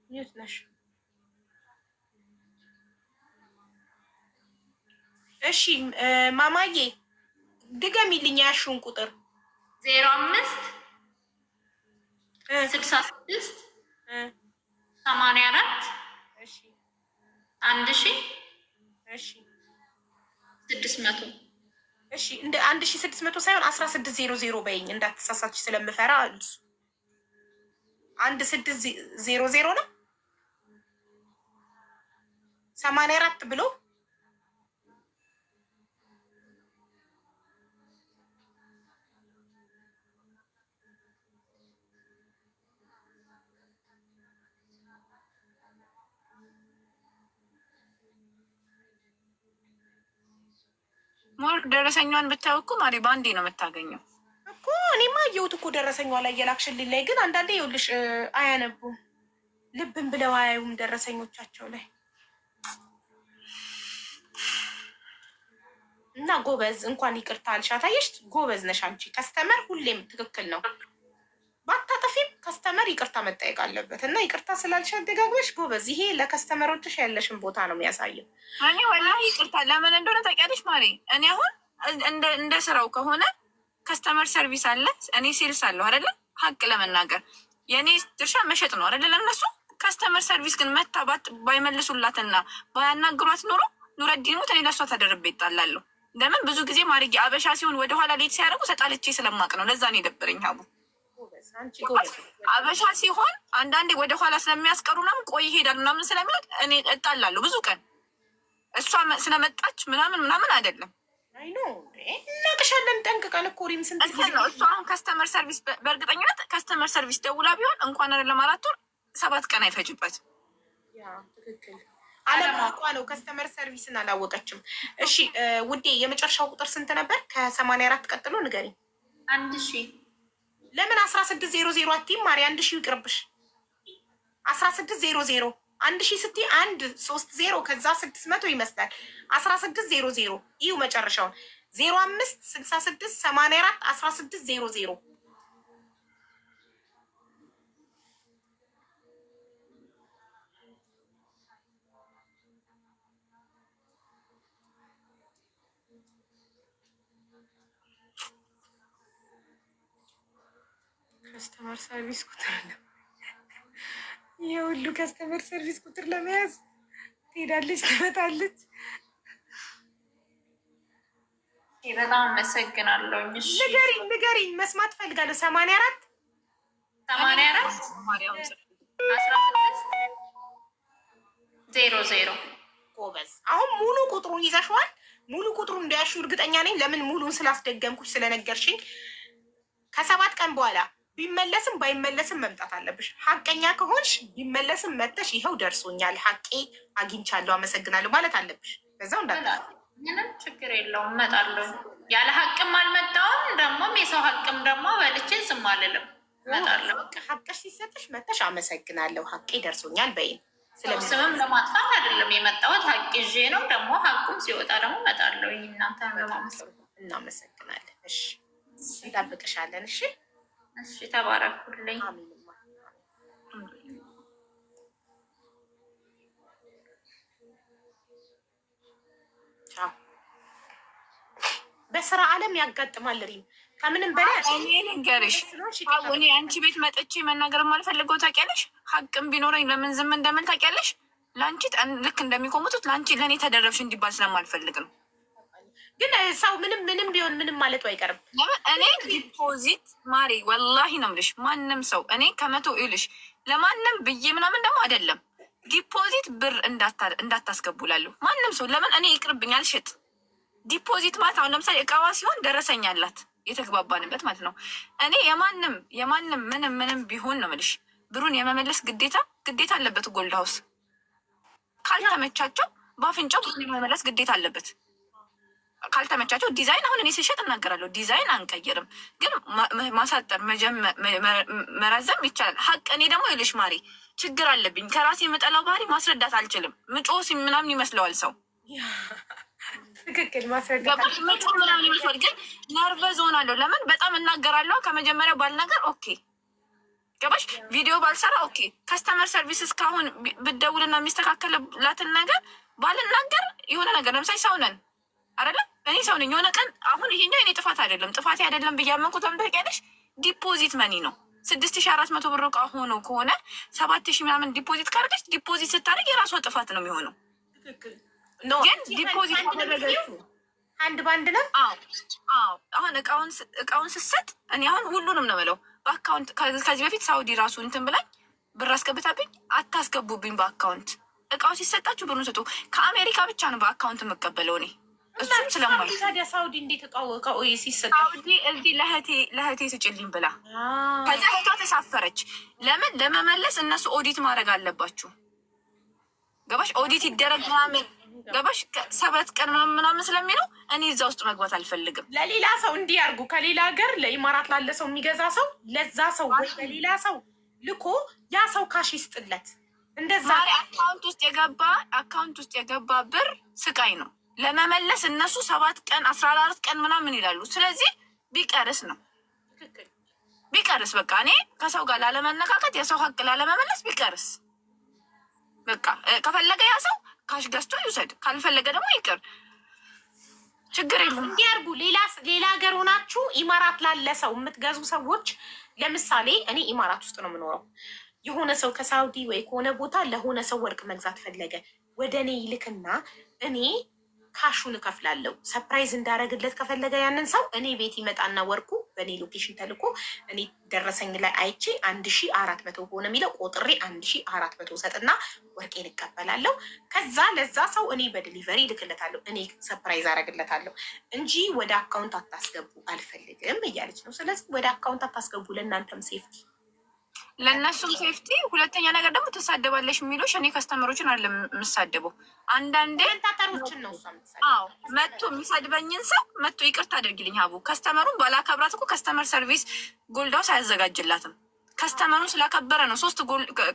Speaker 2: የት ነሽ? እሺ ማማዬ ድገሚልኝ ያልሽውን ቁጥር
Speaker 1: 05 66 84
Speaker 2: እሺ
Speaker 1: 1600
Speaker 2: እሺ እንደ 1600 ሳይሆን 1600 በይኝ እንዳትሳሳች ስለምፈራ 1600 ነው 84 ብሎ
Speaker 3: ሞርክ ደረሰኛዋን ብታየው እኮ ማሪ ባንዴ ነው የምታገኘው
Speaker 2: እኮ። እኔማ አየሁት እኮ ደረሰኛዋ ላይ የላክሽልኝ ላይ ግን አንዳንዴ ይኸውልሽ አያነቡም፣ ልብን ብለው አያዩም ደረሰኞቻቸው ላይ እና ጎበዝ እንኳን ይቅርታ አልሻት። አየሽ ጎበዝ ነሽ አንቺ። ከስተመር ሁሌም ትክክል ነው። ባታጠፊም ከስተመር ይቅርታ መጠየቅ አለበት እና ይቅርታ ስላልሻት ደጋግመሽ ጎበዝ። ይሄ ለከስተመሮችሽ ያለሽን ቦታ ነው የሚያሳየው።
Speaker 3: እኔ ወላሂ ይቅርታ ለምን እንደሆነ ታውቂያለሽ ማሪ? እኔ አሁን እንደ ስራው ከሆነ ከስተመር ሰርቪስ አለ፣ እኔ ሴልስ አለሁ አይደለ? ሀቅ ለመናገር የእኔ ድርሻ መሸጥ ነው አይደለ? ለእነሱ ከስተመር ሰርቪስ ግን መታ ባይመልሱላትና ባያናግሯት ኑሮ ኑረዲኑት እኔ ለእሷ ተደርቤ ይጣላለሁ። ለምን ብዙ ጊዜ ማርጌ አበሻ ሲሆን ወደኋላ ሌት ሲያደርጉ ሰጣልቼ ስለማቅ ነው። ለዛ ነው የደበረኝ ሀቡ። አበሻ ሲሆን አንዳንዴ ወደኋላ ስለሚያስቀሩ ምናምን ቆይ ይሄዳል ምናምን ስለሚሉት እኔ እጣላለሁ ብዙ ቀን። እሷ ስለመጣች ምናምን አይደለም።
Speaker 2: እናቅሻለን ጠንቅቀን እኮ ሪም ስንት
Speaker 3: ነው እሷ አሁን ከስተመር ሰርቪስ በእርግጠኝነት ከስተመር ሰርቪስ ደውላ ቢሆን እንኳን አይደለም 4 ወር 7 ቀን አይፈጅበትም።
Speaker 2: ትክክል አለማወቋ ነው። ከስተመር ሰርቪስን አላወቀችም። እሺ ውዴ የመጨረሻው ቁጥር ስንት ነበር? ከ84 ቀጥሎ ንገሪኝ።
Speaker 1: 1000
Speaker 2: ለምን 1600 አትይም ማሪ? 1000 ይቅርብሽ። 1600 1000 ስትይ 130 ከዛ 600 ይመስላል። 1600 ይሁ መጨረሻውን 05 66 84 1600 ከስተመር ሰርቪስ ቁጥር ነው የሁሉ ከስተመር ሰርቪስ ቁጥር ለመያዝ ትሄዳለች፣ ትመጣለች።
Speaker 1: በጣም አመሰግናለሁ።
Speaker 2: ንገሪኝ፣ መስማት ፈልጋለሁ። 84
Speaker 1: 16 00
Speaker 2: ጎበዝ። አሁን ሙሉ ቁጥሩን ይዘሽዋል። ሙሉ ቁጥሩን እንዳያሹ እርግጠኛ ነኝ። ለምን ሙሉን ስላስደገምኩሽ ስለነገርሽኝ። ከ7 ቀን በኋላ ቢመለስም ባይመለስም መምጣት አለብሽ። ሀቀኛ ከሆንሽ ቢመለስም መተሽ ይኸው ደርሶኛል፣ ሀቄ አግኝቻለሁ፣ አመሰግናለሁ ማለት አለብሽ። በዛው እንዳለ
Speaker 1: ምንም ችግር የለውም፣ እመጣለሁ። ያለ ሀቅም አልመጣውም፣ ደግሞም የሰው ሀቅም ደግሞ በልቼ ዝም አልልም፣ እመጣለሁ።
Speaker 2: ሀቅሽ ሲሰጥሽ መተሽ አመሰግናለሁ፣ ሀቄ ደርሶኛል በይም።
Speaker 1: ስምም ለማጥፋት አይደለም የመጣሁት፣ ሀቅ ይዤ ነው። ደግሞ ሀቁም ሲወጣ ደግሞ እመጣለሁ። እናንተ
Speaker 2: እናመሰግናለን። እሺ እንጠብቅሻለን። እሺ
Speaker 1: እሺ፣ ተባረኩልኝ።
Speaker 2: በስራ ዓለም ያጋጥማል። ሪም ከምንም በላይ
Speaker 3: እኔ ልንገርሽ፣ እኔ አንቺ ቤት መጥቼ መናገር የማልፈልገው ታውቂያለሽ። ሀቅም ቢኖረኝ ለምን ዝም እንደምል ታውቂያለሽ። ለአንቺ ልክ እንደሚቆሙት ለአንቺ ለእኔ ተደረብሽ እንዲባል ስለማልፈልግ ነው።
Speaker 2: ግን ሰው ምንም ቢሆን ምንም ማለቱ አይቀርም።
Speaker 3: ለምን እኔ ዲፖዚት ማሪ ወላሂ ነው የምልሽ። ማንም ሰው እኔ ከመቶ ይልሽ ለማንም ብዬ ምናምን ደግሞ አይደለም ዲፖዚት ብር እንዳታስገቡላለሁ ማንም ሰው። ለምን እኔ ይቅርብኝ አልሽጥ። ዲፖዚት ማለት አሁን ለምሳሌ እቃዋ ሲሆን ደረሰኝ አላት የተግባባንበት ማለት ነው። እኔ የማንም ምንም ቢሆን ነው የምልሽ ብሩን የመመለስ ግዴታ አለበት። ጎልድ ሀውስ ካልተመቻቸው በአፍንጫው ብሩን የመመለስ ግዴታ አለበት። ካልተመቻቸው ዲዛይን አሁን እኔ ስሸጥ እናገራለሁ። ዲዛይን አንቀይርም፣ ግን ማሳጠር መረዘም ይቻላል። ሀቅ እኔ ደግሞ ይልሽ ማሪ ችግር አለብኝ። ከራሴ የመጠላው ባህሪ ማስረዳት አልችልም። ምጮስ ምናምን ይመስለዋል ሰው
Speaker 2: ትክክል ማስረዳት
Speaker 3: ምጮ ምናምን ይመስላል፣ ግን ነርቨዝ ሆናለሁ። ለምን በጣም እናገራለሁ። ከመጀመሪያው ባልነገር ኦኬ ገባሽ፣ ቪዲዮ ባልሰራ ኦኬ። ከስተመር ሰርቪስ እስካሁን ብደውልና የሚስተካከልላትን ነገር ባልናገር የሆነ ነገር ለምሳሌ ሰው ነን አይደለም፣ እኔ ሰው ነኝ። የሆነ ቀን አሁን ይሄኛው እኔ ጥፋቴ አይደለም ብዬ አመንኩት። ታውቂያለሽ ዲፖዚት መኒ ነው 6400 ብር እቃ ሆኖ ከሆነ 7000 ምናምን ዲፖዚት ካደረገች ዲፖዚት ስታደርግ የራሷ ጥፋት ነው የሚሆነው። ግን ዲፖዚት ካደረገችው
Speaker 2: አንድ ባንድ ነው።
Speaker 3: አዎ አሁን እቃውን ስሰጥ እኔ አሁን ሁሉንም ነው የምለው በአካውንት። ከዚህ በፊት ሳውዲ ራሱ እንትን ብላኝ ብር አስገብታብኝ አታስገቡብኝ በአካውንት። እቃው ሲሰጣችሁ ብሩን ስጡ። ከአሜሪካ ብቻ ነው በአካውንት የምቀበለው እኔ እሱም ስለማይ።
Speaker 2: ታዲያ ሳውዲ እንዴት እቃው ሲሰጥ
Speaker 3: ሳውዲ እዚህ ለእህቴ ስጭልኝ ብላ ከዛ እህቷ ተሳፈረች። ለምን ለመመለስ እነሱ ኦዲት ማድረግ አለባችሁ። ገባሽ? ኦዲት ይደረግ ምናምን ገባሽ? 7 ቀን ምናምን ስለሚለው እኔ እዛ ውስጥ መግባት አልፈልግም።
Speaker 2: ለሌላ ሰው እንዲያርጉ ከሌላ ሀገር ለኢማራት ላለ ሰው የሚገዛ ሰው ለዛ ሰው ወይ ለሌላ ሰው ልኮ ያ ሰው ካሽ ይስጥለት። እንደዛ አካውንት ውስጥ የገባ ብር ስቃይ ነው ለመመለስ። እነሱ 7 ቀን 14 ቀን ምናምን ይላሉ። ስለዚህ ቢቀርስ ነው ቢቀርስ በቃ እኔ ከሰው ጋር ላለመነካከት የሰው ሀቅ ላለመመለስ ቢቀርስ በቃ። ከፈለገ ያ ሰው ካሽ ገዝቶ ይውሰድ፣ ካልፈለገ ደግሞ ይቅር፣ ችግር የለም። እንዲያርጉ ሌላ ሀገር ሆናችሁ ኢማራት ላለ ሰው የምትገዙ ሰዎች፣ ለምሳሌ እኔ ኢማራት ውስጥ ነው የምኖረው። የሆነ ሰው ከሳውዲ ወይ ከሆነ ቦታ ለሆነ ሰው ወርቅ መግዛት ፈለገ፣ ወደ እኔ ይልክና እኔ ካሹን እከፍላለሁ። ሰፕራይዝ እንዳረግለት ከፈለገ ያንን ሰው እኔ ቤት ይመጣና ወርቁ በእኔ ሎኬሽን ተልኮ እኔ ደረሰኝ ላይ አይቼ 1400 ሆነ የሚለው ቆጥሬ 1400 ሰጥና ወርቄን እቀበላለሁ። ከዛ ለዛ ሰው እኔ በዲሊቨሪ ልክለታለሁ፣ እኔ ሰፕራይዝ አረግለታለሁ እንጂ ወደ አካውንት አታስገቡ አልፈልግም እያለች ነው። ስለዚህ ወደ አካውንት አታስገቡ፣ ለእናንተም ሴፍቲ፣
Speaker 3: ለእነሱም ሴፍቲ። ሁለተኛ ነገር ደግሞ ትሳደባለሽ የሚሉሽ እኔ ከስተመሮችን አለ የምሳደበው አንዳንዴ
Speaker 2: ታታሮችን ነው።
Speaker 3: መቶ የሚሰድበኝን ሰው መቶ ይቅርታ አድርጊልኝ ሀቡ። ከስተመሩን ባላከብራት እኮ ከስተመር ሰርቪስ ጎልዳውስ አያዘጋጅላትም። ከስተመሩን ስላከበረ ነው 3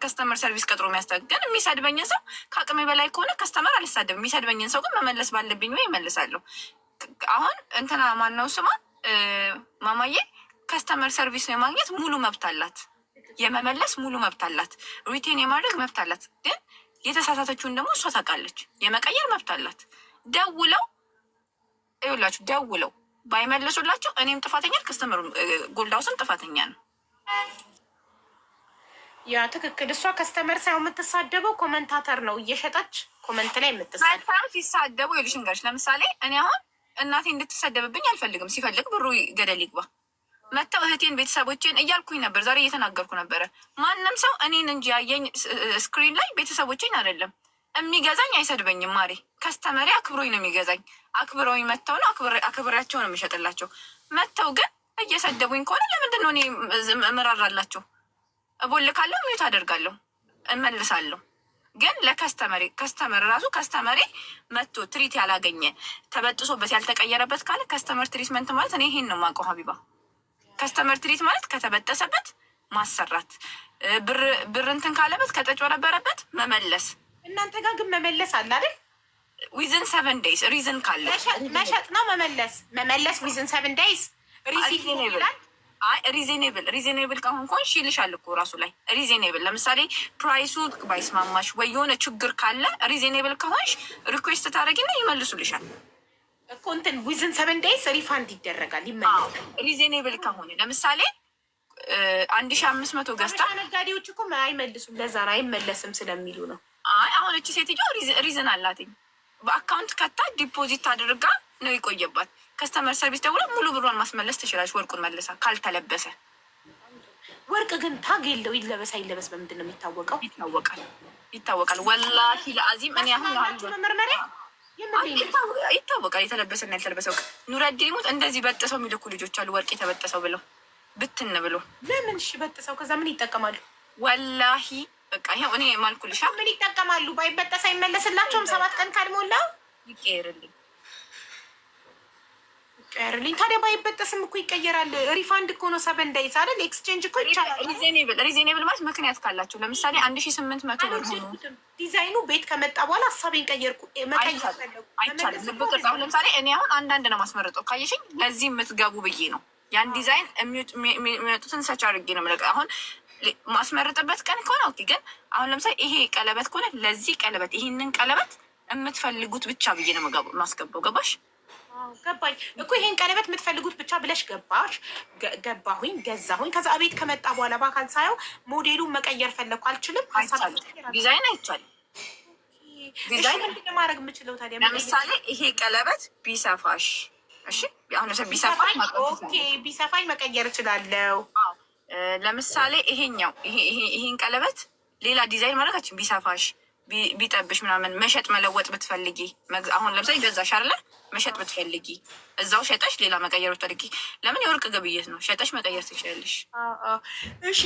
Speaker 3: ከስተመር ሰርቪስ ቀጥሮ የሚያስታግ። ግን የሚሰድበኝን ሰው ከአቅሜ በላይ ከሆነ ከስተመር አልሳደብም። የሚሰድበኝን ሰው ግን መመለስ ባለብኝ ወይ ይመልሳለሁ። አሁን እንትና ማነው ስማ ማማዬ ከስተመር ሰርቪስ ነው የማግኘት ሙሉ መብት አላት፣ የመመለስ ሙሉ መብት አላት፣ ሪቴን የማድረግ መብት አላት። ግን የተሳሳተችውን ደግሞ እሷ ታውቃለች፣ የመቀየር መብት አላት። ደውለው ባይመልሱላቸው እኔም ጥፋተኛ ከስተመሩ ጎልዳውስም ጥፋተኛ ነው።
Speaker 2: ያ ትክክል። እሷ ከስተመር ሳይሆን የምትሳደበው ኮመንታተር ነው እየሸጠች ኮመንት ላይ የምትሳደበው።
Speaker 3: ሲሳደቡ ይሉሽ ንገርሽ። ለምሳሌ እኔ አሁን እናቴ እንድትሰደብብኝ አልፈልግም። ሲፈልግ ብሩ ገደል ይግባ። መተው እህቴን ቤተሰቦቼን እያልኩኝ ነበር። ዛሬ እየተናገርኩ ነበረ። ማንም ሰው እኔን እንጂ ያየኝ ስክሪን ላይ ቤተሰቦቼን አይደለም የሚገዛኝ። አይሰድበኝም ማሬ። ከስተመሪ አክብሮኝ ነው የሚገዛኝ። አክብሮኝ መተው ነው አክብሬያቸው ነው የሚሸጥላቸው። መተው ግን እየሰደቡኝ ከሆነ ለምንድን ነው እኔ እምራራላቸው? እቦልካለሁ፣ ሚዩት አደርጋለሁ፣ እመልሳለሁ። ግን ከስተመር ራሱ ከስተመሬ መቶ ትሪት ያላገኘ ተበጥሶበት ያልተቀየረበት ካለ ከስተመር ትሪትመንት ማለት እኔ ይሄን ነው የማውቀው ሀቢባ። ከስተመር ትሪት ማለት ከተበጠሰበት ማሰራት፣ ብር እንትን ካለበት ከተጮረበረበት መመለስ።
Speaker 2: እናንተ ጋር ግን መመለስ አለ አይደል?
Speaker 3: ዊዝን 7 days ሪዝን ካለ
Speaker 2: መሸጥ ነው መመለስ ዊዝን 7 days ሪሲት ይላል።
Speaker 3: አይ ሪዝኔብል ከሆንሽ ይልሻል እኮ ራሱ ላይ ሪዝኔብል። ለምሳሌ ፕራይሱ ባይስማማሽ ወይ የሆነ ችግር ካለ ሪዝኔብል ከሆንሽ ሪኩዌስት ታደርጊና ይመልሱልሻል
Speaker 2: እኮ እንትን ዊዝን 7 days ሪፋንድ ይደረጋል፣ ይመለሳል።
Speaker 3: ሪዝኔብል ከሆነ ለምሳሌ 1500 ገዝታ
Speaker 2: ነጋዴዎች እኮ አይመልሱም። ለዛ ነው አይመለስም ስለሚሉ ነው።
Speaker 3: አይ አሁን እቺ ሴትዮ ሪዝን አላትኝ። በአካውንት ከታ ዲፖዚት አድርጋ ነው ይቆየባት። ከስተመር ሰርቪስ ደውላ ሙሉ ብሯን ማስመለስ ትችላለች። ወርቁን መልሳ ካልተለበሰ።
Speaker 2: ወርቅ ግን ታግ የለው። ይለበስ አይለበስ በምንድን ነው የሚታወቀው?
Speaker 3: ይታወቃል። ወላሂ ለአዚም እኔ አሁን
Speaker 2: መመርመሪያ
Speaker 3: ይታወቃል። የተለበሰና ያልተለበሰው ኑረዲን ይሙት እንደዚህ በጥሰው የሚልኩ ልጆች አሉ። ወርቅ የተበጠሰው ብለው ብትን ብሎ
Speaker 2: ለምን እሺ በጥሰው ከዛ ምን ይጠቀማሉ?
Speaker 3: ወላሂ በቃ ይሄው እኔ ማልኩልሻ
Speaker 2: ምን ይጠቀማሉ? ባይበጠስ አይመለስላቸውም። 7 ቀን ካልሞላ
Speaker 3: ይቀየርልኝ።
Speaker 2: ታዲያ ባይበጠስም እኮ ይቀየራል። ሪፋንድ እኮ ነው 7 days አይደል? ኤክስቼንጅ እኮ ይቻላል።
Speaker 3: ሪዝኔብል ማለት ምክንያት ካላቸው ለምሳሌ 1800 ብር ሆኖ
Speaker 2: ዲዛይኑ ቤት ከመጣ በኋላ ሀሳቤን ቀየርኩ
Speaker 3: አይቻልም። ልብቅርጽ አሁን ለምሳሌ እኔ አሁን አንዳንድ ነው ማስመረጠው ካየሽኝ ለዚህ የምትገቡ ብዬ ነው ያን ዲዛይን የሚመጡትን ሰች አድርጌ ነው የምለቀው። አሁን ማስመረጥበት ቀን ከሆነ ኦኬ። ግን አሁን ለምሳሌ ይሄ ቀለበት ከሆነ ለዚህ ቀለበት ይሄንን ቀለበት የምትፈልጉት ብቻ ብዬ ነው ማስገባው። ገባሽ?
Speaker 2: ገባኝ እኮ ይሄን ቀለበት የምትፈልጉት ብቻ ብለሽ ገባሁኝ፣ ገዛሁኝ። ከዛ ቤት ከመጣ በኋላ በአካል ሳየው ሞዴሉን መቀየር ፈለግኩ። አልችልም።
Speaker 3: ዲዛይን አይቻልም።
Speaker 2: ዲዛይን ምንድን ማድረግ የምችለው ታዲያ?
Speaker 3: ለምሳሌ ይሄ ቀለበት ቢሰፋሽ፣ እሺ አሁን
Speaker 2: ቢሰፋኝ መቀየር እችላለሁ።
Speaker 3: ለምሳሌ ይሄኛው ይሄን ቀለበት ሌላ ዲዛይን ማድረጋችን ቢሰፋሽ ቢጠብሽ ምናምን መሸጥ መለወጥ ብትፈልጊ፣ አሁን ለምሳሌ ገዛሽ አለ መሸጥ ብትፈልጊ እዛው ሸጠሽ ሌላ መቀየር ብትፈልጊ፣ ለምን የወርቅ ግብይት ነው፣ ሸጠሽ መቀየር ትችላለሽ።
Speaker 2: እሺ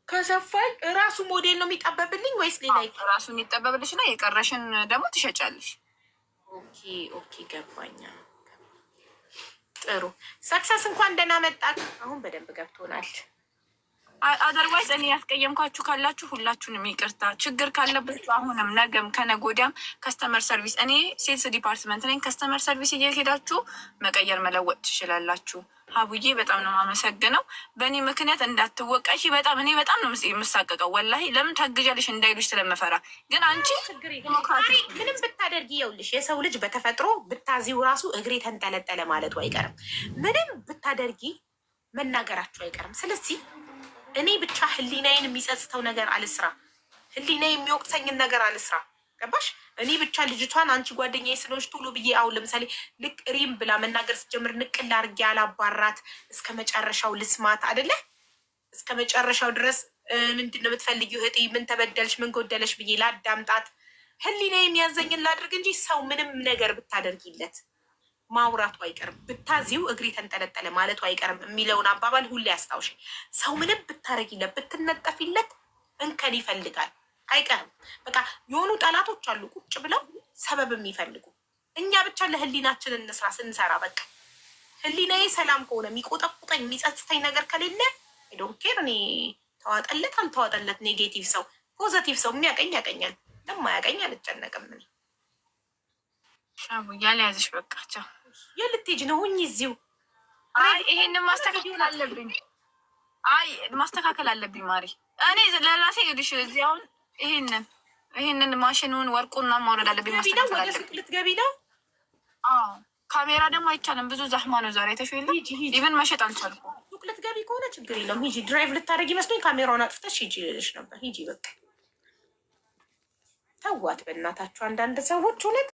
Speaker 2: ከሰፋኝ ራሱ ሞዴል ነው የሚጠበብልኝ ወይስ ሌላ?
Speaker 3: ራሱን ይጠበብልሽ እና የቀረሽን ደግሞ ትሸጫለሽ።
Speaker 2: ኦኬ ገባኛ። ጥሩ ሰክሰስ እንኳን ደህና መጣት። አሁን በደንብ ገብቶናል።
Speaker 3: አዘርዋይዝ እኔ ያስቀየምኳችሁ ካላችሁ ሁላችሁንም ይቅርታ። ችግር ካለበት አሁንም ነገም ከነገ ወዲያም ከስተመር ሰርቪስ፣ እኔ ሴልስ ዲፓርትመንት ነኝ። ከስተመር ሰርቪስ እየሄዳችሁ መቀየር መለወጥ ትችላላችሁ። ሀቡዬ በጣም ነው የማመሰግነው። በእኔ ምክንያት እንዳትወቃሽ። እኔ በጣም ነው የምሳቀቀው ወላሂ። ለምን ታግዣለሽ እንዳይሉሽ ስለምፈራ። ግን አንቺ
Speaker 2: ምንም ብታደርጊ ይኸውልሽ፣ የሰው ልጅ በተፈጥሮ ብታዚው ራሱ እግሬ ተንጠለጠለ ማለቱ አይቀርም። ምንም ብታደርጊ መናገራችሁ አይቀርም። ስለዚህ እኔ ብቻ ህሊናዬን የሚጸጽተው ነገር አልስራ፣ ህሊና የሚወቅተኝን ነገር አልስራ። ገባሽ? እኔ ብቻ ልጅቷን አንቺ ጓደኛዬ ስለሆንሽ ቶሎ ብዬ አሁን ለምሳሌ ልክ ሪም ብላ መናገር ስትጀምር ንቅል አድርጌ አላባራት፣ እስከ መጨረሻው ልስማት አደለ? እስከ መጨረሻው ድረስ ምንድን ነው የምትፈልጊው እህቴ፣ ምን ተበደልሽ፣ ምን ጎደለሽ ብዬ ላዳምጣት፣ ህሊና የሚያዘኝን ላድርግ እንጂ ሰው ምንም ነገር ብታደርጊለት ማውራቱ አይቀርም። ብታዚው እግሬ ተንጠለጠለ ማለቱ አይቀርም የሚለውን አባባል ሁሌ አስታውሽ። ሰው ምንም ብታረጊለት ብትነጠፊለት እንከን ይፈልጋል፣ አይቀርም። በቃ የሆኑ ጠላቶች አሉ ቁጭ ብለው ሰበብ የሚፈልጉ። እኛ ብቻ ለህሊናችን እንስራ። ስንሰራ በቃ ህሊናዬ ሰላም ከሆነ የሚቆጠቁጠኝ የሚጸጽተኝ ነገር ከሌለ ዶንት ኬር። እኔ ተዋጠለት አልተዋጠለት ኔጌቲቭ ሰው ፖዘቲቭ ሰው የሚያቀኝ ያቀኛል፣ ለማያቀኝ አልጨነቅም። እኔ
Speaker 3: ሻቡ እያለ ያዝሽ በቃ ቻው።
Speaker 2: የልትሄጂ ነው? ሁኝ እዚሁ።
Speaker 3: አይ ይሄንን ማስተካከል አለብኝ ማሪ። እኔ ለራሴ ይኸውልሽ እዚህ አሁን ይሄንን ማሽኑን ወርቁና ማውረድ አለብኝ። ማስተካከል አለብኝ።
Speaker 2: ሱቅ ልትገቢ ነው?
Speaker 3: ካሜራ ደግሞ አይቻልም፣ ብዙ ዛህማ ነው ዛሬ። ተሽልኝ ኢቭን መሸጥ አልቻልኩም።
Speaker 2: ሱቅ የምትገቢ ከሆነ ችግር የለውም ሂጂ። ድራይቭ ልታደርጊ መስሎኝ ካሜራውን አጥፍተሽ ሂጂ ልልሽ ነበር። ሂጂ በቃ ተዋት በእናታችሁ አንዳንድ ሰዎች እውነት